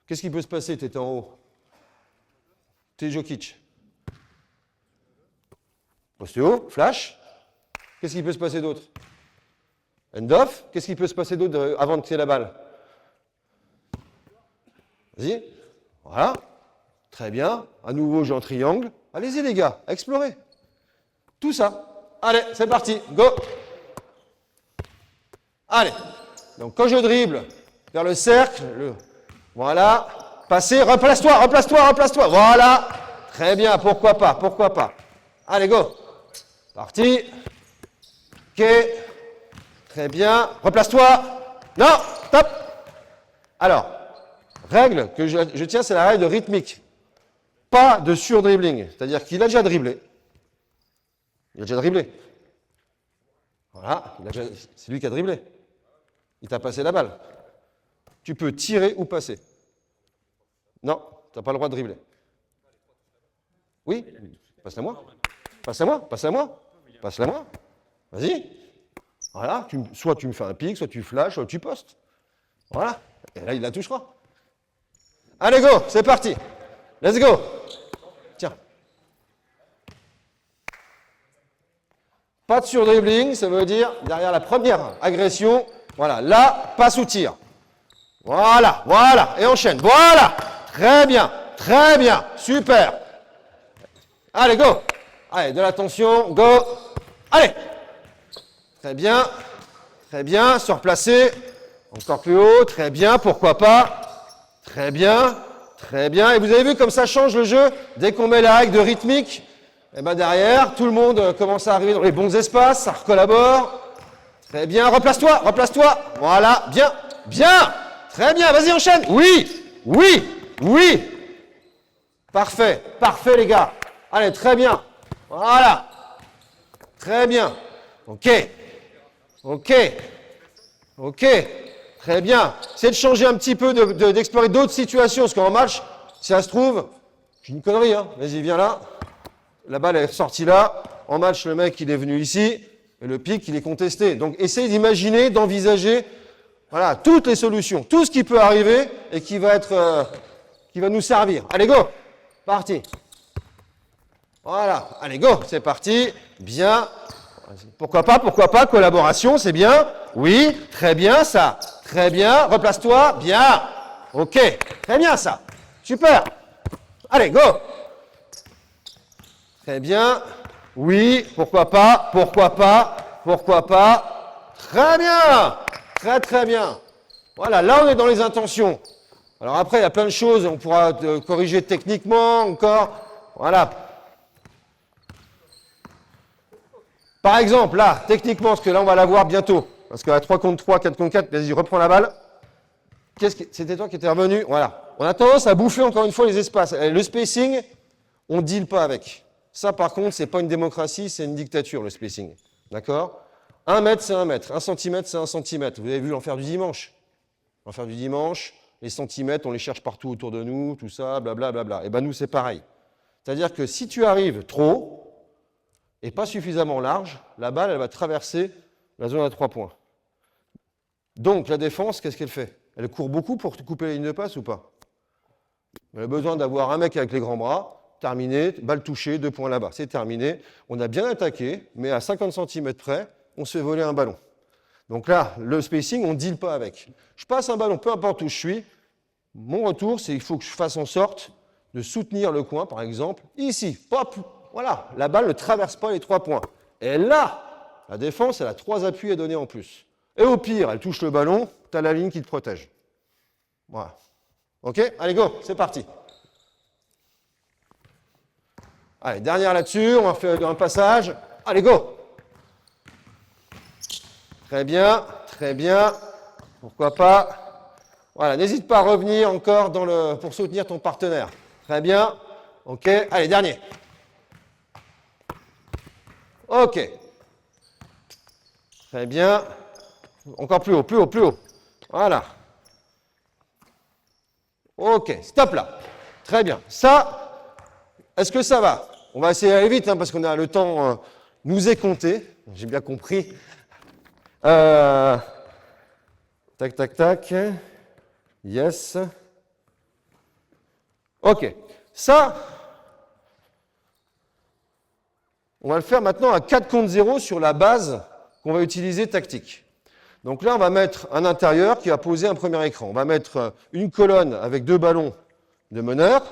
Qu'est-ce qui peut se passer? Tu étais en haut. Tu es Jokic. Poste haut, flash. Qu'est-ce qui peut se passer d'autre? End-off, qu'est-ce qui peut se passer d'autre avant de tirer la balle? Vas-y. Voilà. Très bien. À nouveau, j'ai un triangle. Allez-y, les gars, explorez. Tout ça. Allez, c'est parti. Go. Allez. Donc, quand je dribble vers le cercle, voilà. Passez, replace-toi, replace-toi, replace-toi. Voilà. Très bien, pourquoi pas, pourquoi pas. Allez, go. Parti. OK. Très bien. Replace-toi. Non, stop. Alors, règle que je tiens, c'est la règle rythmique. Pas de sur-dribbling. C'est-à-dire qu'il a déjà dribblé. Il a déjà dribblé. Voilà, c'est lui qui a dribblé. Il t'a passé la balle. Tu peux tirer ou passer. Non, tu n'as pas le droit de dribbler. Oui, passe-la moi. Passe-la moi, passe-la moi. Passe-la moi. Vas-y. Voilà, soit tu me fais un pic, soit tu flashes, soit tu postes. Voilà, et là il la touchera. Allez go, c'est parti. Let's go. Tiens. Pas de sur-dribbling, ça veut dire derrière la première agression, voilà, là, passe ou tire. Voilà, voilà, et enchaîne. Voilà, très bien, super. Allez, go. Allez, de l'attention, go. Allez. Très bien, se replacer. Encore plus haut, très bien, pourquoi pas. Très bien, Très bien. Et vous avez vu comme ça change le jeu. Dès qu'on met la règle de rythmique, et ben derrière, tout le monde commence à arriver dans les bons espaces, ça recollabore. Très bien. Replace-toi, replace-toi. Voilà. Bien, bien. Très bien. Vas-y, enchaîne. Oui, oui, oui. Parfait, parfait les gars. Allez, très bien. Voilà. Très bien. Ok. Ok. Ok. Très bien. Essayez de changer un petit peu, d'explorer d'autres situations, parce qu'en match, si ça se trouve, j'ai une connerie, hein. Vas-y, viens là. La balle est ressortie là. En match, le mec, il est venu ici, et le pic, il est contesté. Donc, essayez d'imaginer, d'envisager, voilà, toutes les solutions, tout ce qui peut arriver et qui va nous servir. Allez, go. Parti. Voilà. Allez, go. C'est parti. Bien. Pourquoi pas, collaboration, c'est bien. Oui, très bien ça. Très bien, replace-toi. Bien. Ok, très bien ça. Super. Allez, go. Très bien. Oui, pourquoi pas. Très bien. Très, très bien. Voilà, là on est dans les intentions. Alors après, il y a plein de choses, on pourra corriger techniquement encore. Voilà. Par exemple, là, techniquement, parce que là, on va la voir bientôt. Parce qu'à 3 contre 3, 4 contre 4, vas-y, reprends la balle. C'était toi qui étais revenu. Voilà. On a tendance à bouffer encore une fois les espaces. Le spacing, on ne deal pas avec. Ça, par contre, ce n'est pas une démocratie, c'est une dictature, le spacing. D'accord ? 1 mètre, c'est 1 mètre. 1 centimètre, c'est 1 centimètre. Vous avez vu l'enfer du dimanche. L'enfer du dimanche, les centimètres, on les cherche partout autour de nous, tout ça, blablabla. Et bien, nous, c'est pareil. C'est-à-dire que si tu arrives trop, et pas suffisamment large, la balle, elle va traverser la zone à 3 points. Donc, la défense, qu'est-ce qu'elle fait? Elle court beaucoup pour couper la ligne de passe ou pas? Elle a besoin d'avoir un mec avec les grands bras, terminé, balle touchée, 2 points là-bas, c'est terminé. On a bien attaqué, mais à 50 cm près, on se fait voler un ballon. Donc là, le spacing, on ne deal pas avec. Je passe un ballon, peu importe où je suis, mon retour, c'est qu'il faut que je fasse en sorte de soutenir le coin, par exemple, ici, pop. Voilà, la balle ne traverse pas les 3 points. Et là, la défense, elle a 3 appuis à donner en plus. Et au pire, elle touche le ballon, tu as la ligne qui te protège. Voilà. OK? Allez, go, c'est parti. Allez, dernière là-dessus, on va faire un passage. Allez, go. Très bien, très bien. Pourquoi pas? Voilà, n'hésite pas à revenir encore pour soutenir ton partenaire. Très bien. OK, allez, dernier. OK. Très bien. Encore plus haut, plus haut, plus haut. Voilà. OK, stop là. Très bien. Ça, est-ce que ça va? On va essayer d'aller vite, hein, parce qu'on a le temps nous est compté. J'ai bien compris. Tac, tac, tac. Yes. OK. Ça, on va le faire maintenant à 4 contre 0 sur la base qu'on va utiliser tactique. Donc là, on va mettre un intérieur qui va poser un premier écran. On va mettre une colonne avec 2 ballons de meneurs.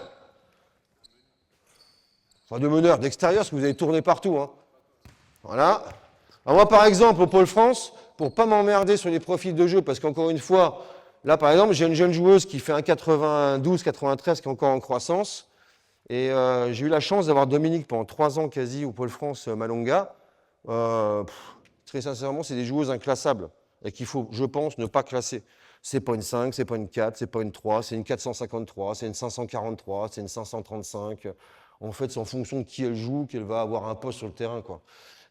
Enfin, de meneurs d'extérieur, parce que vous allez tourner partout. Hein. Voilà. Alors moi, par exemple, au Pôle France, pour ne pas m'emmerder sur les profils de jeu, parce qu'encore une fois, là, par exemple, j'ai une jeune joueuse qui fait un 92-93 qui est encore en croissance. Et j'ai eu la chance d'avoir Dominique pendant 3 ans quasi au Pôle France Malonga. Très sincèrement, c'est des joueuses inclassables et qu'il faut, je pense, ne pas classer. C'est pas une 5, c'est pas une 4, c'est pas une 3, c'est une 453, c'est une 543, c'est une 535. En fait, c'est en fonction de qui elle joue qu'elle va avoir un poste sur le terrain, quoi.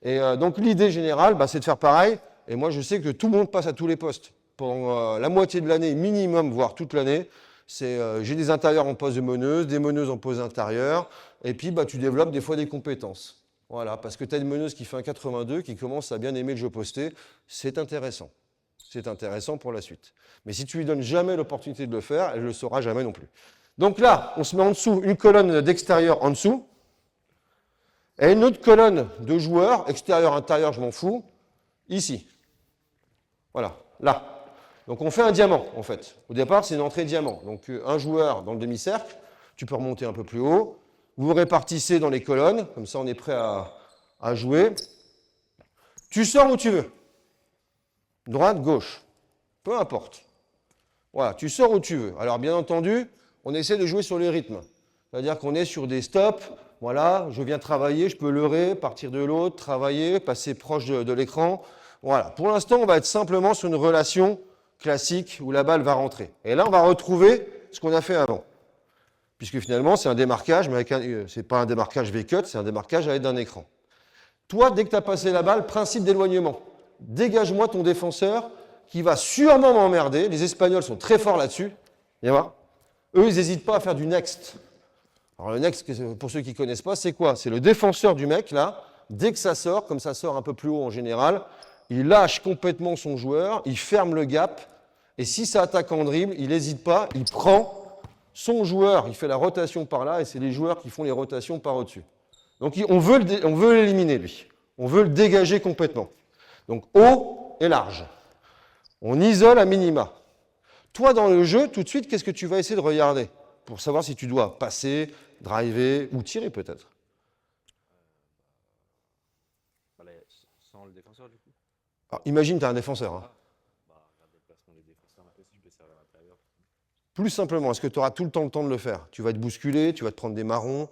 Et donc l'idée générale, c'est de faire pareil. Et moi, je sais que tout le monde passe à tous les postes. Pendant la moitié de l'année, minimum, voire toute l'année, j'ai des intérieurs en poste de meneuse, des meneuses en poste intérieur, et puis tu développes des fois des compétences. Voilà, parce que tu as une meneuse qui fait un 82, qui commence à bien aimer le jeu posté, c'est intéressant. C'est intéressant pour la suite. Mais si tu lui donnes jamais l'opportunité de le faire, elle ne le saura jamais non plus. Donc là, on se met en dessous, une colonne d'extérieur en dessous, et une autre colonne de joueurs, extérieur, intérieur, je m'en fous, ici. Voilà, là. Donc on fait un diamant, en fait. Au départ, c'est une entrée diamant. Donc un joueur dans le demi-cercle, tu peux remonter un peu plus haut, vous vous répartissez dans les colonnes, comme ça on est prêt à jouer. Tu sors où tu veux. Droite, gauche, peu importe. Voilà, tu sors où tu veux. Alors bien entendu, On essaie de jouer sur les rythmes. C'est-à-dire qu'on est sur des stops. Voilà, je viens travailler, je peux leurrer, partir de l'autre, travailler, passer proche de l'écran. Voilà. Pour l'instant, on va être simplement sur une relation classique où la balle va rentrer. Et là, on va retrouver ce qu'on a fait avant. Puisque finalement, c'est un démarquage, mais ce n'est pas un démarquage V-cut, c'est un démarquage à l'aide d'un écran. Toi, dès que tu as passé la balle, principe d'éloignement. Dégage-moi ton défenseur qui va sûrement m'emmerder. Les Espagnols sont très forts là-dessus. Viens voir. Eux, ils n'hésitent pas à faire du next. Alors le next, pour ceux qui ne connaissent pas, c'est quoi? C'est le défenseur du mec, là. Dès que ça sort, comme ça sort un peu plus haut en général, il lâche complètement son joueur, il ferme le gap, et si ça attaque en dribble, il n'hésite pas, il prend son joueur, il fait la rotation par là, et c'est les joueurs qui font les rotations par au-dessus. Donc on veut l'éliminer, lui. On veut le dégager complètement. Donc haut et large. On isole à minima. Toi, dans le jeu, tout de suite, qu'est-ce que tu vas essayer de regarder pour savoir si tu dois passer, driver ou tirer peut-être? Sans le défenseur, du coup. Alors, imagine, tu as un défenseur. Hein. Regarder le placement des défenseurs, aussi, je peux servir à l'intérieur. Plus simplement, est-ce que tu auras tout le temps de le faire? Tu vas te bousculer, tu vas te prendre des marrons.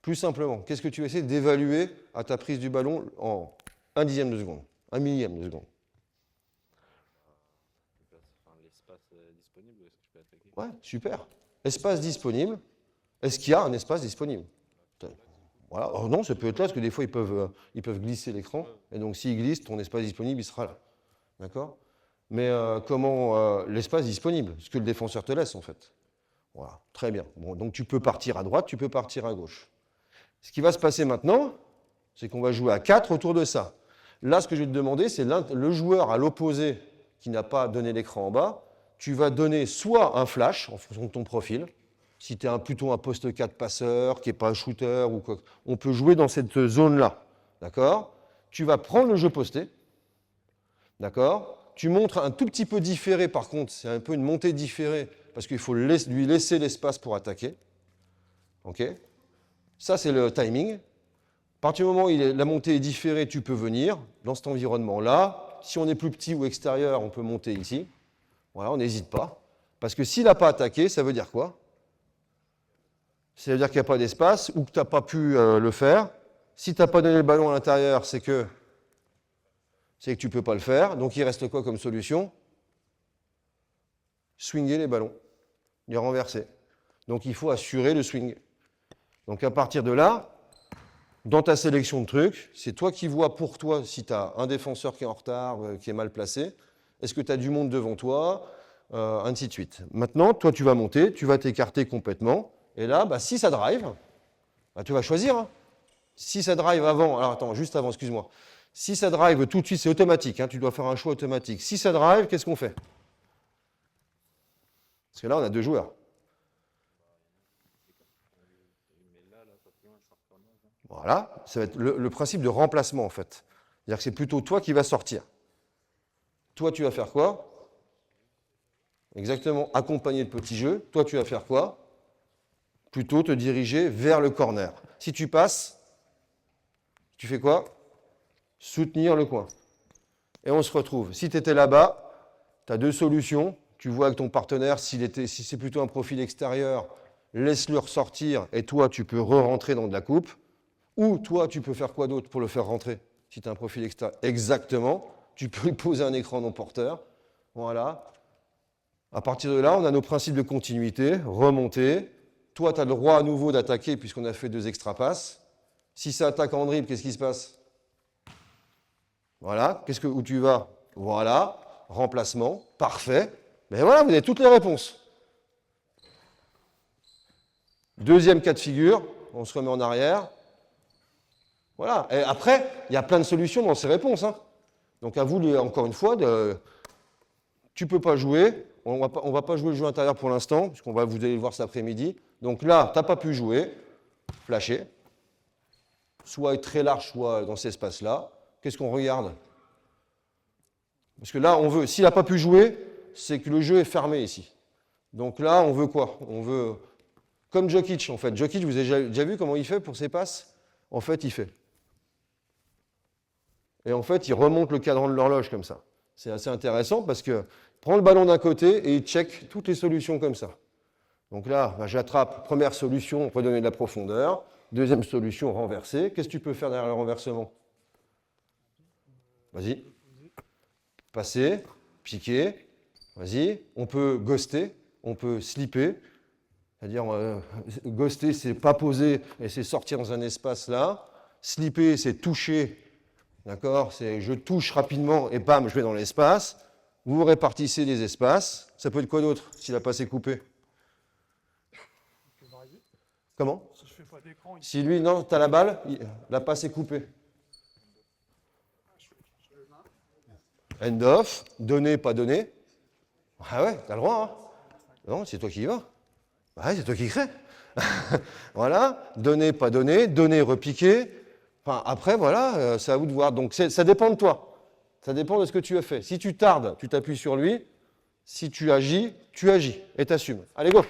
Plus simplement, qu'est-ce que tu vas essayer d'évaluer à ta prise du ballon en 1/10 de seconde, 1 millième de seconde? L'espace disponible, est-ce que je peux attaquer? Ouais, super. Espace disponible. Est-ce qu'il y a un espace disponible? Voilà. Oh non, ça peut être là, parce que des fois, ils peuvent glisser l'écran. Et donc, s'ils glissent, ton espace disponible, il sera là. D'accord? Mais comment l'espace disponible? Ce que le défenseur te laisse, en fait. Voilà, très bien. Bon, donc, tu peux partir à droite, tu peux partir à gauche. Ce qui va se passer maintenant, c'est qu'on va jouer à 4 autour de ça. Là, ce que je vais te demander, c'est le joueur à l'opposé qui n'a pas donné l'écran en bas. Tu vas donner soit un flash, en fonction de ton profil. Si tu es plutôt un poste 4 passeur, qui n'est pas un shooter, ou quoi, on peut jouer dans cette zone-là. D'accord? Tu vas prendre le jeu posté. D'accord? Tu montres un tout petit peu différé, par contre, c'est un peu une montée différée, parce qu'il faut lui laisser l'espace pour attaquer. OK? Ça, c'est le timing. À partir du moment où la montée est différée, tu peux venir dans cet environnement-là. Si on est plus petit ou extérieur, on peut monter ici. Voilà, on n'hésite pas. Parce que s'il n'a pas attaqué, ça veut dire quoi? Ça veut dire qu'il n'y a pas d'espace ou que tu n'as pas pu le faire. Si tu n'as pas donné le ballon à l'intérieur, c'est que tu ne peux pas le faire. Donc il reste quoi comme solution? Swinger les ballons, les renverser. Donc il faut assurer le swing. Donc à partir de là, dans ta sélection de trucs, c'est toi qui vois pour toi si tu as un défenseur qui est en retard, qui est mal placé. Est-ce que tu as du monde devant toi, ainsi de suite. Maintenant, toi, tu vas monter, tu vas t'écarter complètement. Et là, si ça drive, tu vas choisir. Hein. Si ça drive avant, alors attends, juste avant, excuse-moi. Si ça drive tout de suite, c'est automatique. Hein, tu dois faire un choix automatique. Si ça drive, qu'est-ce qu'on fait? Parce que là, on a deux joueurs. Voilà, ça va être le principe de remplacement, en fait. C'est-à-dire que c'est plutôt toi qui vas sortir. Toi, tu vas faire quoi? Exactement, accompagner le petit jeu. Toi, tu vas faire quoi? Plutôt te diriger vers le corner. Si tu passes, tu fais quoi? Soutenir le coin. Et on se retrouve. Si tu étais là-bas, tu as deux solutions. Tu vois avec ton partenaire, si c'est plutôt un profil extérieur, laisse-le ressortir et toi, tu peux re-rentrer dans de la coupe. Ou toi, tu peux faire quoi d'autre pour le faire rentrer? Si tu as un profil extérieur, exactement. Tu peux lui poser un écran non porteur. Voilà. À partir de là, on a nos principes de continuité, remonter. Toi, tu as le droit à nouveau d'attaquer puisqu'on a fait 2 extra passes. Si ça attaque en dribble, qu'est-ce qui se passe? Voilà. Où tu vas? Voilà. Remplacement. Parfait. Mais voilà, vous avez toutes les réponses. Deuxième cas de figure. On se remet en arrière. Voilà. Et après, il y a plein de solutions dans ces réponses. Hein. Donc à vous, encore une fois, tu ne peux pas jouer. On ne va pas jouer le jeu intérieur pour l'instant, puisqu'on va vous allez le voir cet après-midi. Donc là, tu n'as pas pu jouer. Flasher. Soit très large, soit dans cet espace-là. Qu'est-ce qu'on regarde? Parce que là, on veut, s'il n'a pas pu jouer, c'est que le jeu est fermé ici. Donc là, on veut quoi? On veut, comme Jokic en fait. Jokic, vous avez déjà vu comment il fait pour ses passes? En fait, il fait. Et en fait, il remonte le cadran de l'horloge comme ça. C'est assez intéressant parce qu'il prend le ballon d'un côté et il check toutes les solutions comme ça. Donc là, bah, j'attrape, première solution, redonner de la profondeur. Deuxième solution, renverser. Qu'est-ce que tu peux faire derrière le renversement? Vas-y. Passer, piquer. Vas-y. On peut ghoster, on peut slipper. C'est-à-dire, ghoster, c'est pas poser et c'est sortir dans un espace là. Slipper, c'est toucher. D'accord? C'est je touche rapidement et bam, je vais dans l'espace. Vous répartissez les espaces. Ça peut être quoi d'autre si la passe est coupée? Comment? Si je fais pas d'écran, Si lui, non, tu as la balle, la passe est coupée. End off, donner, pas donner. Ah ouais, tu as le droit. Hein. Non, c'est toi qui y vas. Ouais, c'est toi qui crée. Voilà, donner, pas donner, repiquer. Enfin, après, voilà, c'est à vous de voir. Donc, ça dépend de toi. Ça dépend de ce que tu as fait. Si tu tardes, tu t'appuies sur lui. Si tu agis et t'assumes. Allez, go.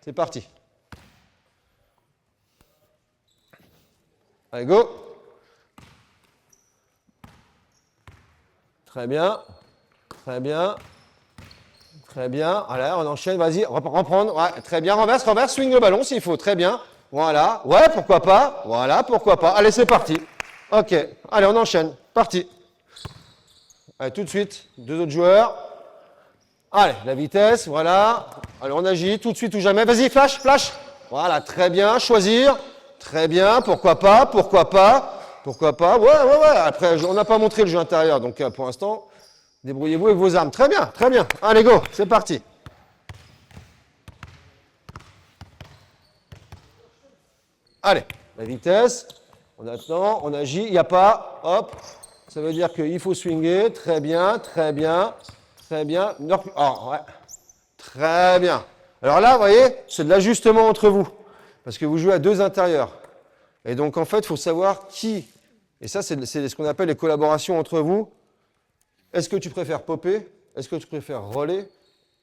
C'est parti. Allez, go. Très bien. Très bien. Très bien. Allez, on enchaîne. Vas-y, reprendre. Ouais, très bien. Renverse, swing le ballon s'il faut. Très bien. Voilà. Ouais, pourquoi pas. Voilà, pourquoi pas. Allez, c'est parti. OK. Allez, on enchaîne. Parti. Allez, tout de suite. Deux autres joueurs. Allez, la vitesse. Voilà. Allez, on agit. Tout de suite ou jamais. Vas-y, flash, flash. Voilà, très bien. Choisir. Très bien. Pourquoi pas. Pourquoi pas. Pourquoi pas. Ouais. Après, on n'a pas montré le jeu intérieur. Donc, pour l'instant, débrouillez-vous avec vos armes. Très bien, très bien. Allez, go. C'est parti. Allez, la vitesse. On attend, on agit. Il n'y a pas. Hop. Ça veut dire qu'il faut swinger. Très bien, très bien. Très bien. Oh, ouais. Très bien. Alors là, vous voyez, c'est de l'ajustement entre vous. Parce que vous jouez à deux intérieurs. Et donc, en fait, il faut savoir qui. Et ça, c'est ce qu'on appelle les collaborations entre vous. Est-ce que tu préfères popper? Est-ce que tu préfères roller?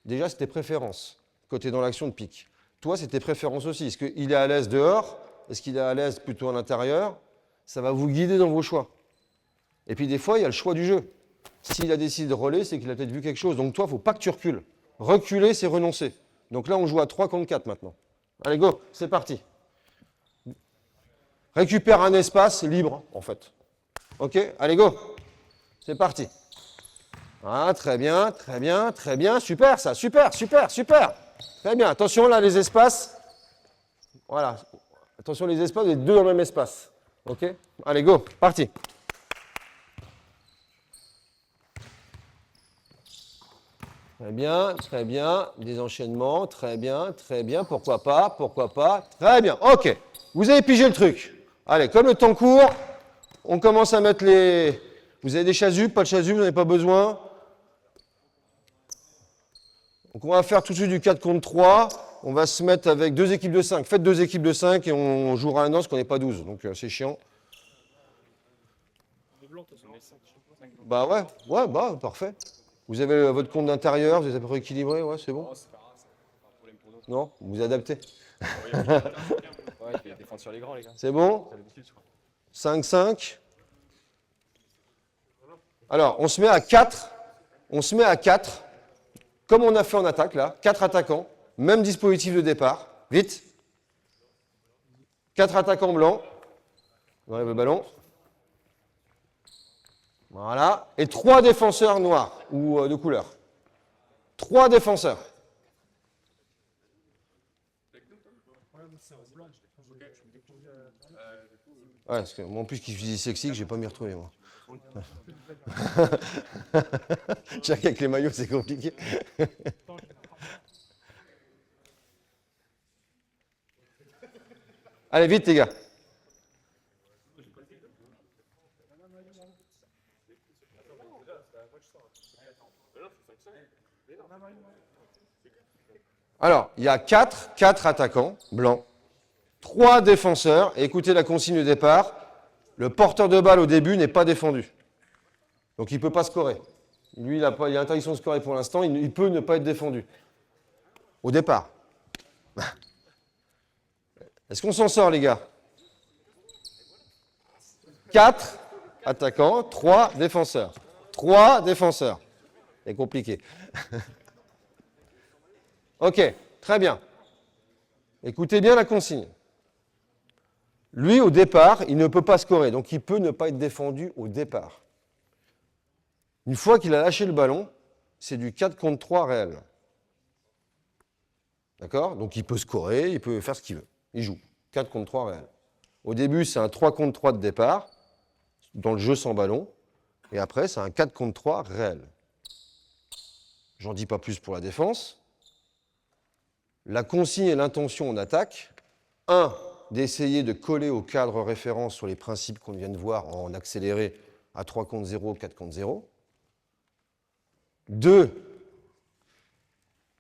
Déjà, c'est tes préférences. Côté dans l'action de pique. Toi, c'est tes préférences aussi. Est-ce qu'il est à l'aise dehors? Est-ce qu'il est à l'aise plutôt à l'intérieur? Ça va vous guider dans vos choix. Et puis, des fois, il y a le choix du jeu. S'il a décidé de roller, c'est qu'il a peut-être vu quelque chose. Donc, toi, il ne faut pas que tu recules. Reculer, c'est renoncer. Donc là, on joue à 3 contre 4 maintenant. Allez, go, c'est parti. Récupère un espace libre, en fait. OK? Allez, go. C'est parti. Ah, très bien, très bien, très bien. Super, ça. Super. Très bien. Attention, là, les espaces. Voilà. Attention, les espaces, vous êtes deux dans le même espace. OK? Allez, go. Parti. Très bien. Des enchaînements. Très bien. Pourquoi pas. Très bien. OK. Vous avez pigé le truc. Allez, comme le temps court, on commence à mettre les... Vous avez des chasubles, pas de chasubles, vous n'en avez pas besoin. Donc on va faire tout de suite du 4 contre 3. On va se mettre avec deux équipes de 5. Faites deux équipes de 5 et on jouera un an parce qu'on n'est pas 12. Donc c'est chiant. Bah ouais, bah parfait. Vous avez votre compte d'intérieur, vous êtes à peu près équilibré, ouais, c'est bon. Non, vous vous adaptez. Ouais, il faut défendre sur les grands, les gars. C'est bon? 5-5. Alors, on se met à 4. Comme on a fait en attaque, là. 4 attaquants. Même dispositif de départ. Vite. 4 attaquants blancs. On enlève le ballon. Voilà. Et 3 défenseurs noirs ou de couleur. 3 défenseurs. Ouais, parce que moi en plus qui suis sexy, que je vais pas m'y retrouver moi. Chacun avec les maillots, c'est compliqué. Allez, vite les gars. Alors, il y a 4 attaquants blancs. 3 défenseurs, et écoutez la consigne de départ, le porteur de balle au début n'est pas défendu. Donc il ne peut pas scorer. Lui, il a l'interdiction de scorer pour l'instant, il peut ne pas être défendu. Au départ. Est-ce qu'on s'en sort, les gars? 4 attaquants, 3 défenseurs. 3 défenseurs. C'est compliqué. OK, très bien. Écoutez bien la consigne. Lui, au départ, il ne peut pas scorer, donc il peut ne pas être défendu au départ. Une fois qu'il a lâché le ballon, c'est du 4 contre 3 réel. D'accord? Donc il peut scorer, il peut faire ce qu'il veut. Il joue. 4 contre 3 réel. Au début, c'est un 3 contre 3 de départ, dans le jeu sans ballon. Et après, c'est un 4 contre 3 réel. J'en dis pas plus pour la défense. La consigne et l'intention en attaque. 1, d'essayer de coller au cadre référence sur les principes qu'on vient de voir en accéléré à 3 contre 0, 4 contre 0. 2,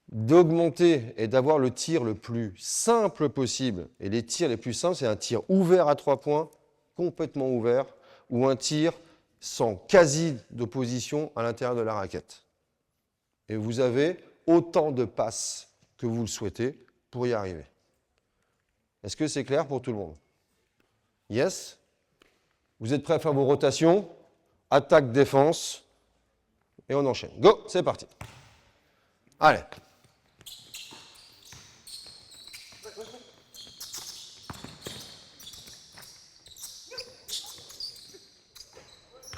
d'augmenter et d'avoir le tir le plus simple possible. Et les tirs les plus simples, c'est un tir ouvert à 3 points, complètement ouvert, ou un tir sans quasi d'opposition à l'intérieur de la raquette. Et vous avez autant de passes que vous le souhaitez pour y arriver. Est-ce que c'est clair pour tout le monde? Yes? Vous êtes prêts à faire vos rotations? Attaque, défense. Et on enchaîne. Go, c'est parti. Allez.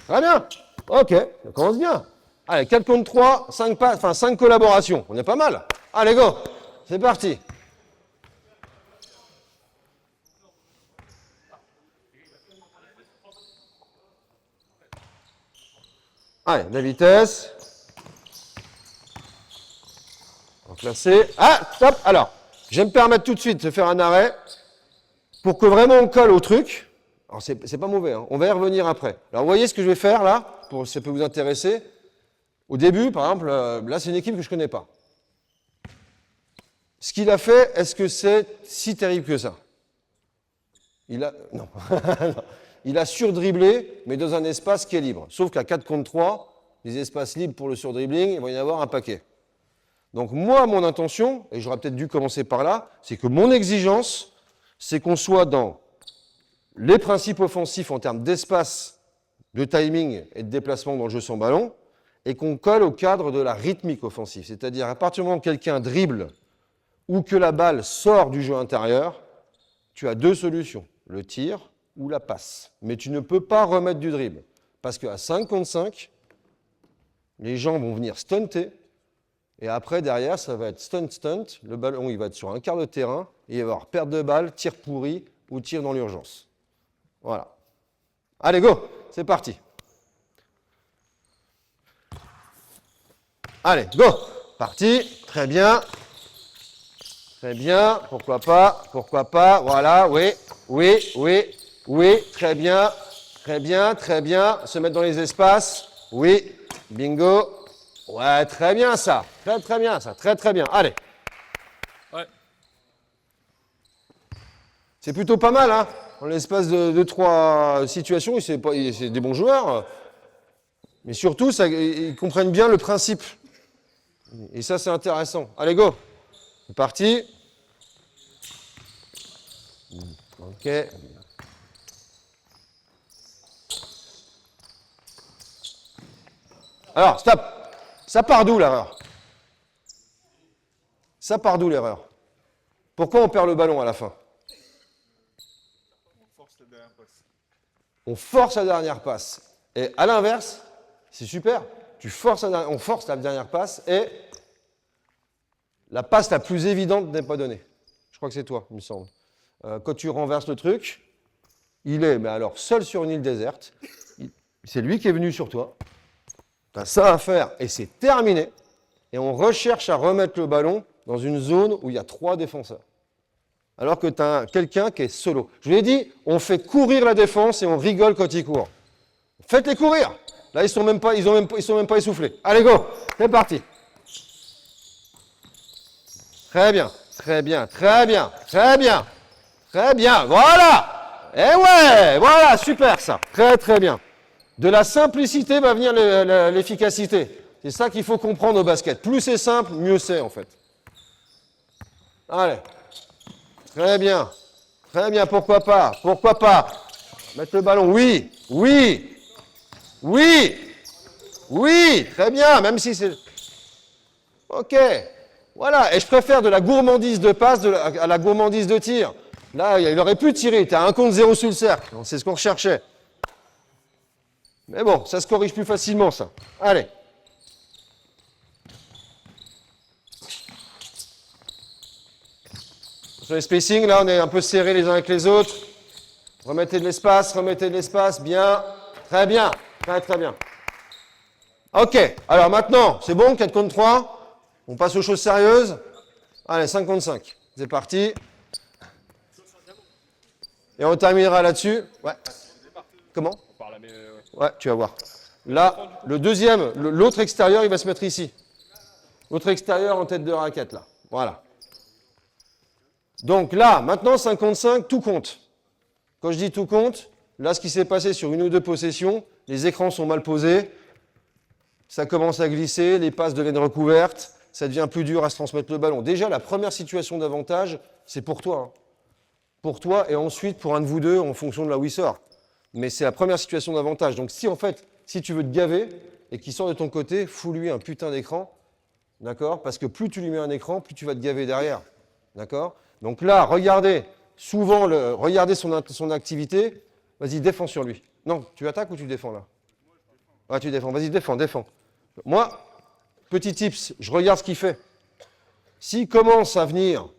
Très bien. Ok, ça commence bien. Allez, 4 contre 3, 5 passes, enfin 5 collaborations. On est pas mal. Allez, go. C'est parti. Allez, de la vitesse. Enclasser. Ah, stop. Alors, je vais me permettre tout de suite de faire un arrêt pour que vraiment on colle au truc. Alors, c'est pas mauvais, hein. On va y revenir après. Alors, vous voyez ce que je vais faire là, pour ça peut vous intéresser. Au début, par exemple, là, c'est une équipe que je ne connais pas. Ce qu'il a fait, est-ce que c'est si terrible que ça? Non. Il a surdriblé, mais dans un espace qui est libre. Sauf qu'à 4 contre 3, les espaces libres pour le surdribbling, il va y en avoir un paquet. Donc moi, mon intention, et j'aurais peut-être dû commencer par là, c'est que mon exigence, c'est qu'on soit dans les principes offensifs en termes d'espace, de timing et de déplacement dans le jeu sans ballon, et qu'on colle au cadre de la rythmique offensive. C'est-à-dire, à partir du moment où quelqu'un dribble ou que la balle sort du jeu intérieur, tu as deux solutions, le tir ou la passe. Mais tu ne peux pas remettre du dribble. Parce qu'à 5 contre 5, les gens vont venir stunter. Et après, derrière, ça va être stunt. Le ballon, il va être sur un quart de terrain. Et il va y avoir perte de balle, tir pourri ou tir dans l'urgence. Voilà. Allez, go. C'est parti. Allez, go. Parti. Très bien. Très bien. Pourquoi pas. Pourquoi pas. Voilà. Oui. Oui. Oui. Oui. Très bien. Très bien. Très bien. Se mettre dans les espaces. Oui. Bingo. Ouais, très bien ça. Très très bien ça. Très très bien. Allez. Ouais. C'est plutôt pas mal, hein. En l'espace de 3 situations, c'est des bons joueurs. Mais surtout, ils comprennent bien le principe. Et ça, c'est intéressant. Allez, go. C'est parti. Ok. Alors, stop. Ça part d'où l'erreur? Ça part d'où l'erreur? Pourquoi on perd le ballon à la fin? On force la dernière passe. On force la dernière passe. Et à l'inverse, c'est super. On force la dernière passe et la passe la plus évidente n'est pas donnée. Je crois que c'est toi, il me semble. Quand tu renverses le truc, il est mais alors seul sur une île déserte. C'est lui qui est venu sur toi. Tu as ça à faire et c'est terminé. Et on recherche à remettre le ballon dans une zone où il y a 3 défenseurs. Alors que tu as quelqu'un qui est solo. Je vous l'ai dit, on fait courir la défense et on rigole quand ils courent. Faites-les courir. Là, ils sont même pas essoufflés. Allez, go. C'est parti. Très bien, très bien, très bien, très bien. Très bien, voilà. Eh ouais, voilà, super ça. Très, très bien. De la simplicité va venir l'efficacité. C'est ça qu'il faut comprendre au basket. Plus c'est simple, mieux c'est en fait. Allez. Très bien. Très bien, pourquoi pas? Pourquoi pas? Mettre le ballon, oui, oui, oui, oui, très bien, même si c'est... Ok. Voilà, et je préfère de la gourmandise de passe à la gourmandise de tir. Là, il aurait pu tirer, tu as un compte 0 sous le cercle, c'est ce qu'on recherchait. Mais bon, ça se corrige plus facilement, ça. Allez. Sur les spacing, là, on est un peu serrés les uns avec les autres. Remettez de l'espace, bien. Très bien, très bien. Ok, alors maintenant, c'est bon, 4 contre 3. On passe aux choses sérieuses. Allez, 5 contre 5. C'est parti. Et on terminera là-dessus. Ouais. Comment? Ouais, tu vas voir. Là, le deuxième, l'autre extérieur, il va se mettre ici. L'autre extérieur en tête de raquette, là. Voilà. Donc là, maintenant, 5 contre 5, tout compte. Quand je dis tout compte, là, ce qui s'est passé sur une ou deux possessions, les écrans sont mal posés, ça commence à glisser, les passes deviennent recouvertes, ça devient plus dur à se transmettre le ballon. Déjà, la première situation d'avantage, c'est pour toi. Hein. Pour toi et ensuite pour un de vous deux en fonction de là où il sort. Mais c'est la première situation d'avantage. Donc si en fait, si tu veux te gaver et qu'il sort de ton côté, fous-lui un putain d'écran, d'accord? Parce que plus tu lui mets un écran, plus tu vas te gaver derrière, d'accord? Donc là, regardez, souvent, regardez son activité, vas-y, défends sur lui. Non, tu attaques ou tu défends là? Ouais, tu défends, vas-y, défends. Moi, petit tips, je regarde ce qu'il fait. S'il commence à venir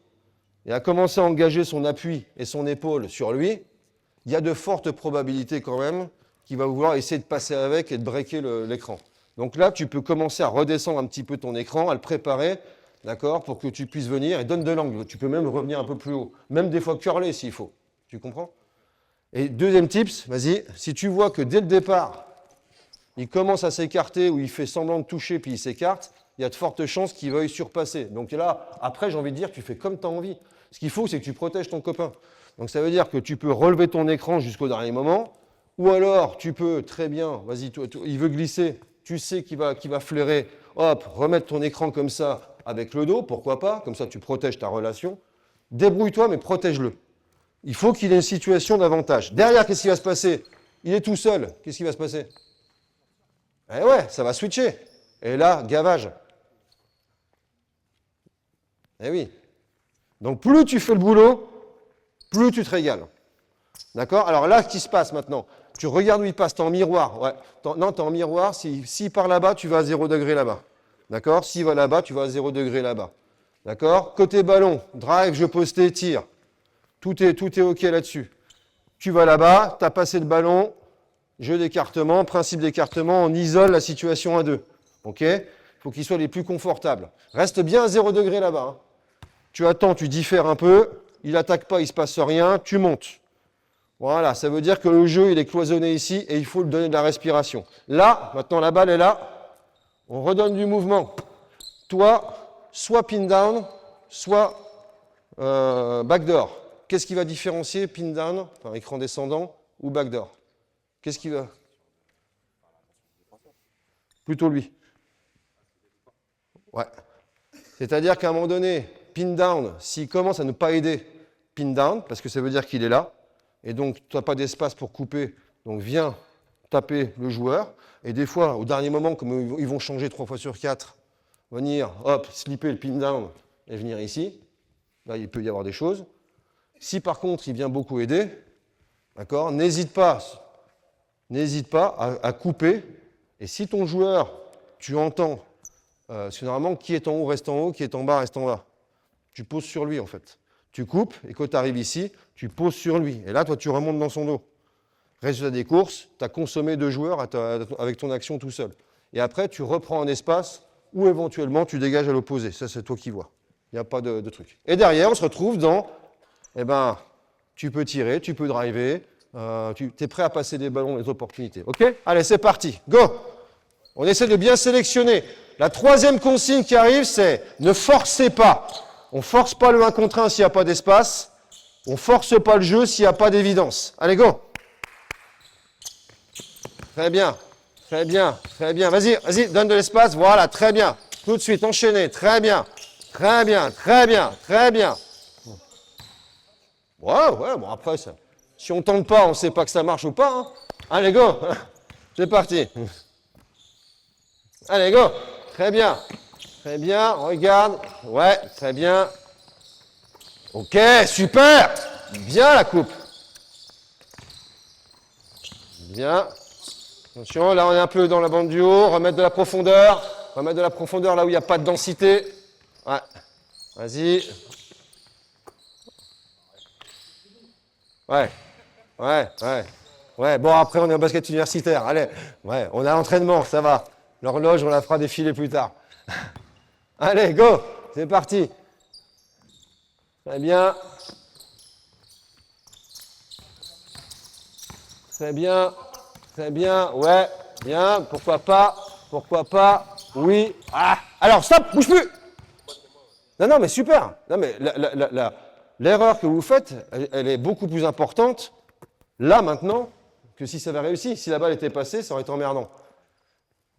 et à commencer à engager son appui et son épaule sur lui, il y a de fortes probabilités quand même qu'il va vouloir essayer de passer avec et de breaker l'écran. Donc là, tu peux commencer à redescendre un petit peu ton écran, à le préparer, d'accord, pour que tu puisses venir et donne de l'angle. Tu peux même revenir un peu plus haut, même des fois curler s'il faut. Tu comprends? Et deuxième tips, vas-y, si tu vois que dès le départ, il commence à s'écarter ou il fait semblant de toucher puis il s'écarte, il y a de fortes chances qu'il veuille surpasser. Donc là, après, j'ai envie de dire, tu fais comme tu as envie. Ce qu'il faut, c'est que tu protèges ton copain. Donc ça veut dire que tu peux relever ton écran jusqu'au dernier moment, ou alors tu peux très bien, vas-y, il veut glisser, tu sais qu'il va flairer, hop, remettre ton écran comme ça avec le dos, pourquoi pas, comme ça tu protèges ta relation. Débrouille-toi, mais protège-le. Il faut qu'il ait une situation d'avantage. Derrière, qu'est-ce qui va se passer? Il est tout seul, qu'est-ce qui va se passer? Eh ouais, ça va switcher. Et là, gavage. Eh oui. Donc plus tu fais le boulot, plus tu te régales. D'accord? Alors là, ce qui se passe maintenant, tu regardes où il passe, tu es en miroir. Ouais. Non, tu es en miroir. S'il part là-bas, tu vas à 0 degré là-bas. D'accord? S'il va là-bas, tu vas à 0 degré là-bas. D'accord? Côté ballon, drive, jeu posté, tir. Tout est OK là-dessus. Tu vas là-bas, tu as passé le ballon, jeu d'écartement, principe d'écartement, on isole la situation à deux. OK? Il faut qu'ils soient les plus confortables. Reste bien à 0 degré là-bas. Hein. Tu attends, tu diffères un peu, il n'attaque pas, il ne se passe rien, tu montes. Voilà, ça veut dire que le jeu, il est cloisonné ici et il faut lui donner de la respiration. Là, maintenant la balle est là, on redonne du mouvement. Toi, soit pin down, soit backdoor. Qu'est-ce qui va différencier pin down, enfin écran descendant, ou backdoor? Qu'est-ce qui va? Plutôt lui. Ouais. C'est-à-dire qu'à un moment donné, pin down, s'il commence à ne pas aider pin down, parce que ça veut dire qu'il est là, et donc tu n'as pas d'espace pour couper, donc viens taper le joueur, et des fois, au dernier moment, comme ils vont changer 3 fois sur 4, venir, hop, slipper le pin down et venir ici, là il peut y avoir des choses. Si par contre il vient beaucoup aider, d'accord, n'hésite pas à couper, et si ton joueur, tu entends, c'est normalement qui est en haut reste en haut, qui est en bas reste en bas. Tu poses sur lui en fait. Tu coupes et quand tu arrives ici, tu poses sur lui. Et là, toi, tu remontes dans son dos. Résultat des courses, tu as consommé 2 joueurs avec ton action tout seul. Et après, tu reprends un espace ou éventuellement tu dégages à l'opposé. Ça, c'est toi qui vois. Il n'y a pas de truc. Et derrière, on se retrouve dans, tu peux tirer, tu peux driver, tu es prêt à passer des ballons, des opportunités. OK? Allez, c'est parti. Go! On essaie de bien sélectionner. La troisième consigne qui arrive, c'est ne forcez pas. On ne force pas le 1 contre 1 s'il n'y a pas d'espace. On ne force pas le jeu s'il n'y a pas d'évidence. Allez, go! Très bien. Vas-y, donne de l'espace. Voilà, très bien. Tout de suite, enchaînez. Très bien. Ouais, bon après, ça, si on ne tente pas, on ne sait pas que ça marche ou pas. Hein. Allez, go! C'est parti. Allez, go! Très bien. Très bien, regarde. Ouais, très bien. Ok, super. Bien la coupe. Bien. Attention, là on est un peu dans la bande du haut. Remettre de la profondeur. Remettre de la profondeur là où il n'y a pas de densité. Ouais. Vas-y. Ouais. Ouais, ouais. Ouais, bon après on est en basket universitaire. Allez. Ouais, on a l'entraînement, ça va. L'horloge, on la fera défiler plus tard. Allez, go. C'est parti. Très bien. Très bien. Très bien. Ouais. Bien. Pourquoi pas? Pourquoi pas? Oui. Ah. Alors, stop. Bouge plus. Non, non, mais super. Non, mais l'erreur que vous faites, elle est beaucoup plus importante là, maintenant, que si ça avait réussi. Si la balle était passée, ça aurait été emmerdant.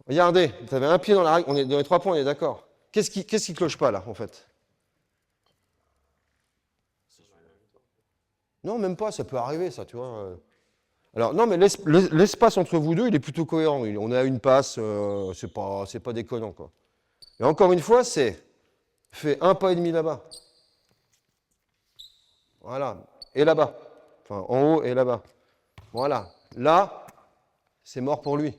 Regardez. Vous avez un pied dans la règle. On est dans les 3 points, on est d'accord. Qu'est-ce qui cloche pas, là, en fait? Non, même pas. Ça peut arriver, ça, tu vois. Alors, non, mais l'espace entre vous deux, il est plutôt cohérent. On est à une passe, c'est pas déconnant, quoi. Et encore une fois, c'est fait 1 pas et demi là-bas. Voilà. Et là-bas. Enfin, en haut et là-bas. Voilà. Là, c'est mort pour lui.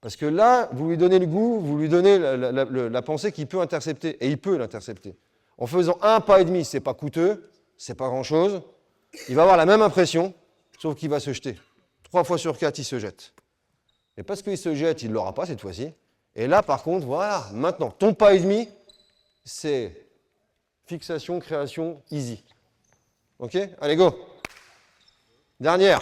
Parce que là, vous lui donnez le goût, vous lui donnez la pensée qu'il peut intercepter. Et il peut l'intercepter. En faisant 1 pas et demi, c'est pas coûteux, c'est pas grand-chose. Il va avoir la même impression, sauf qu'il va se jeter. 3 fois sur 4, il se jette. Et parce qu'il se jette, il ne l'aura pas cette fois-ci. Et là, par contre, voilà, maintenant, ton pas et demi, c'est fixation, création, easy. OK? Allez, go. Dernière.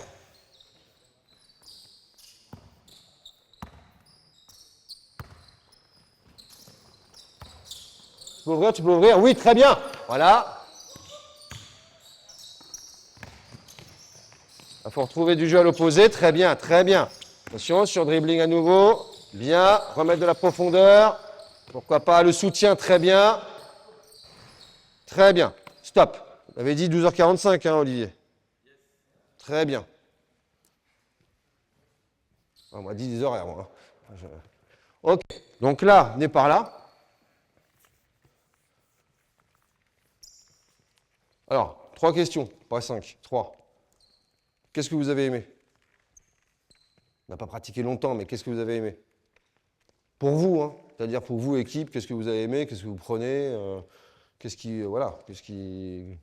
Tu peux ouvrir. Oui, très bien. Voilà. Il faut retrouver du jeu à l'opposé. Très bien, très bien. Attention, sur dribbling à nouveau. Bien. Remettre de la profondeur. Pourquoi pas le soutien, très bien. Très bien. Stop. Vous avez dit 12h45, hein, Olivier? Très bien. On m'a dit des horaires, moi. Ok. Donc là, venez par là. Alors, 3 questions, pas 5. 3. Qu'est-ce que vous avez aimé? On n'a pas pratiqué longtemps, mais qu'est-ce que vous avez aimé? Pour vous, hein. C'est-à-dire pour vous, équipe, qu'est-ce que vous avez aimé? Qu'est-ce que vous prenez? Qu'est-ce qui... voilà. Qu'est-ce qui... Vu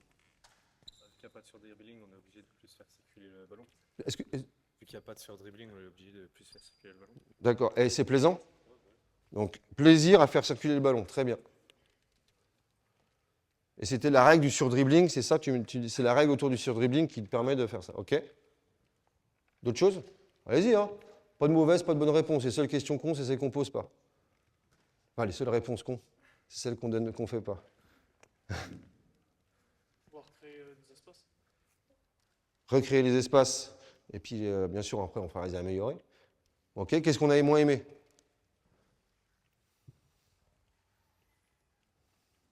qu'il n'y a pas de surdribbling, on est obligé de plus faire circuler le ballon. Vu qu'il n'y a pas de surdribbling, on est obligé de plus faire circuler le ballon. D'accord. Et c'est plaisant? Donc, plaisir à faire circuler le ballon. Très bien. Et c'était la règle du surdribbling, c'est ça? C'est la règle autour du surdribbling qui te permet de faire ça. OK? D'autres choses? Allez-y, hein. Pas de mauvaise, pas de bonne réponse. Les seules questions cons, c'est celles qu'on ne pose pas. Enfin, les seules réponses cons, c'est celles qu'on ne fait pas. Pouvoir créer des espaces. Recréer les espaces. Et puis, bien sûr, après, on fera les améliorer. OK? Qu'est-ce qu'on avait moins aimé?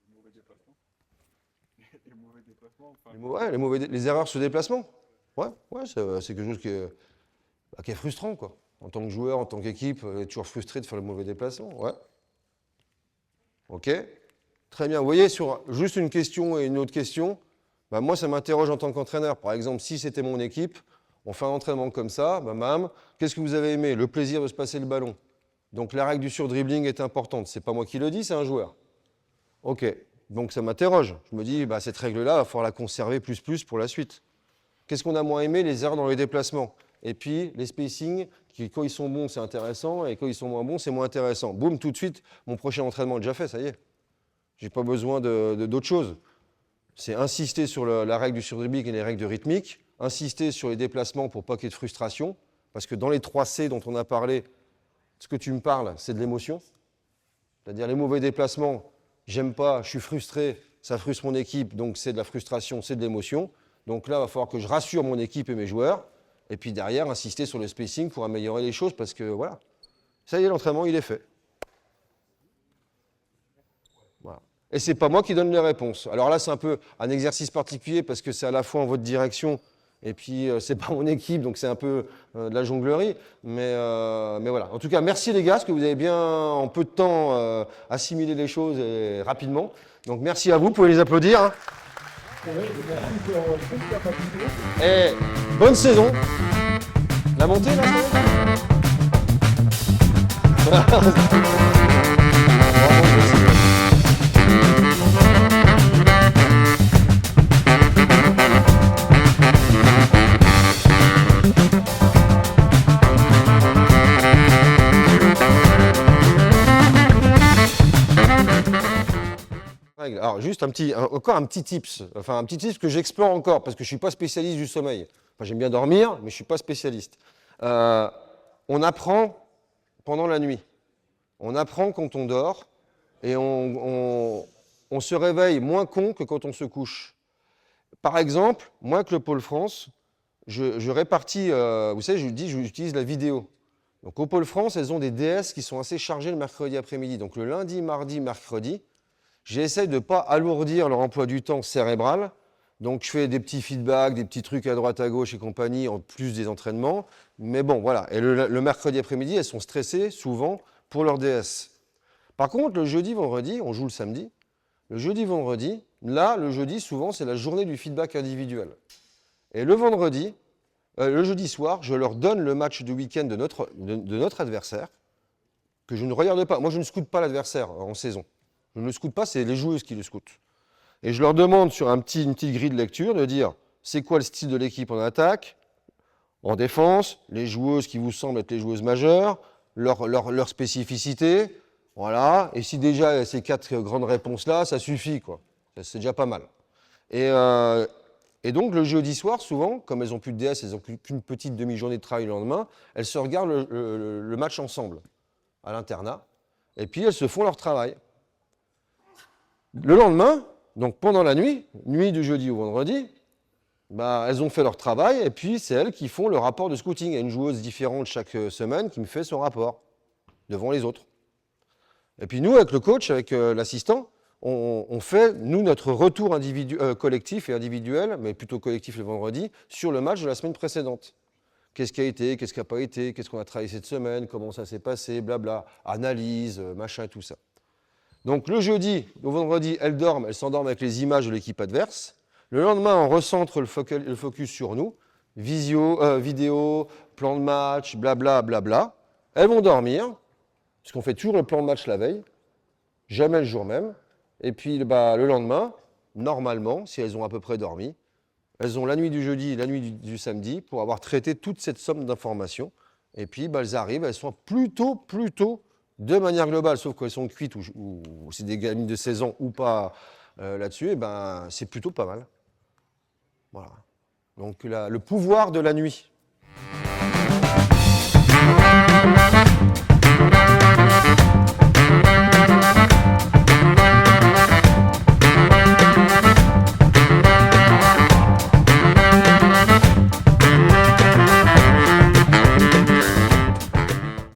Les mauvais déplacements. Les mauvais déplacements. Les erreurs sur déplacement. Ouais, c'est quelque chose qui est frustrant, quoi. En tant que joueur, en tant qu'équipe, on est toujours frustré de faire le mauvais déplacement. Ouais. OK. Très bien. Vous voyez, sur juste une question et une autre question, bah, moi, ça m'interroge en tant qu'entraîneur. Par exemple, si c'était mon équipe, on fait un entraînement comme ça, bam, qu'est-ce que vous avez aimé? Le plaisir de se passer le ballon. Donc la règle du surdribbling est importante. C'est pas moi qui le dis, c'est un joueur. OK. Donc ça m'interroge. Je me dis, bah, cette règle-là, il va falloir la conserver plus pour la suite. Qu'est-ce qu'on a moins aimé? Les erreurs dans les déplacements. Et puis les spacings, qui quand ils sont bons, c'est intéressant, et quand ils sont moins bons, c'est moins intéressant. Boum, tout de suite, mon prochain entraînement est déjà fait, ça y est. Je n'ai pas besoin d'autre chose. C'est insister sur la règle du surdribbling et les règles de rythmique, insister sur les déplacements pour pas qu'il y ait de frustration, parce que dans les 3 C dont on a parlé, ce que tu me parles, c'est de l'émotion. C'est-à-dire les mauvais déplacements, j'aime pas, je suis frustré, ça frustre mon équipe, donc c'est de la frustration, c'est de l'émotion. Donc là, il va falloir que je rassure mon équipe et mes joueurs, et puis derrière, insister sur le spacing pour améliorer les choses, parce que voilà, ça y est, l'entraînement, il est fait. Voilà. Et ce n'est pas moi qui donne les réponses. Alors là, c'est un peu un exercice particulier, parce que c'est à la fois en votre direction Et puis, c'est pas mon équipe, donc c'est un peu de la jonglerie. Mais voilà. En tout cas, merci les gars, parce que vous avez bien, en peu de temps, assimilé les choses et rapidement. Donc, merci à vous. Vous pouvez les applaudir. Hein. Et bonne saison. La montée, là, Alors, juste encore un petit tips, enfin un petit tips que j'explore encore, parce que je ne suis pas spécialiste du sommeil. Enfin, j'aime bien dormir, mais je ne suis pas spécialiste. On apprend pendant la nuit. On apprend quand on dort, et on se réveille moins con que quand on se couche. Par exemple, moi, avec le Pôle France, je répartis, vous savez, j'utilise la vidéo. Donc au Pôle France, elles ont des DS qui sont assez chargées le mercredi après-midi. Donc le lundi, mardi, mercredi, j'essaie de ne pas alourdir leur emploi du temps cérébral. Donc je fais des petits feedbacks, des petits trucs à droite, à gauche et compagnie, en plus des entraînements. Mais bon, voilà. Et le mercredi après-midi, elles sont stressées, souvent, pour leur DS. Par contre, le jeudi, vendredi, on joue le samedi. Le jeudi, vendredi, là, le jeudi, souvent, c'est la journée du feedback individuel. Et le jeudi soir, je leur donne le match du week-end de notre adversaire, que je ne regarde pas. Moi, je ne scoute pas l'adversaire en saison. Je ne le scoute pas, c'est les joueuses qui le scoutent. Et je leur demande sur une petite grille de lecture de dire c'est quoi le style de l'équipe en attaque, en défense, les joueuses qui vous semblent être les joueuses majeures, leur spécificité, voilà. Et si déjà ces 4 grandes réponses-là, ça suffit, quoi. C'est déjà pas mal. Et donc le jeudi soir, souvent, comme elles n'ont plus de DS, elles n'ont qu'une petite demi-journée de travail le lendemain, elles se regardent le match ensemble, à l'internat, et puis elles se font leur travail. Le lendemain, donc pendant la nuit du jeudi au vendredi, elles ont fait leur travail et puis c'est elles qui font le rapport de scouting. Il y a une joueuse différente chaque semaine qui me fait son rapport devant les autres. Et puis nous, avec le coach, avec l'assistant, on fait, nous, notre retour collectif et individuel, mais plutôt collectif le vendredi, sur le match de la semaine précédente. Qu'est-ce qui a été, qu'est-ce qui n'a pas été, qu'est-ce qu'on a travaillé cette semaine, comment ça s'est passé, blabla, analyse, machin et tout ça. Donc le jeudi, le vendredi, elles s'endorment avec les images de l'équipe adverse. Le lendemain, on recentre le focus sur nous. Vidéo, plan de match, blabla, blabla. Elles vont dormir, puisqu'on fait toujours le plan de match la veille, jamais le jour même. Et puis le lendemain, normalement, si elles ont à peu près dormi, elles ont la nuit du jeudi et la nuit du samedi pour avoir traité toute cette somme d'informations. Et puis elles arrivent, elles sont plutôt de manière globale, sauf qu'elles sont cuites ou c'est des gamines de 16 ans ou pas là-dessus, c'est plutôt pas mal. Voilà. Donc le pouvoir de la nuit.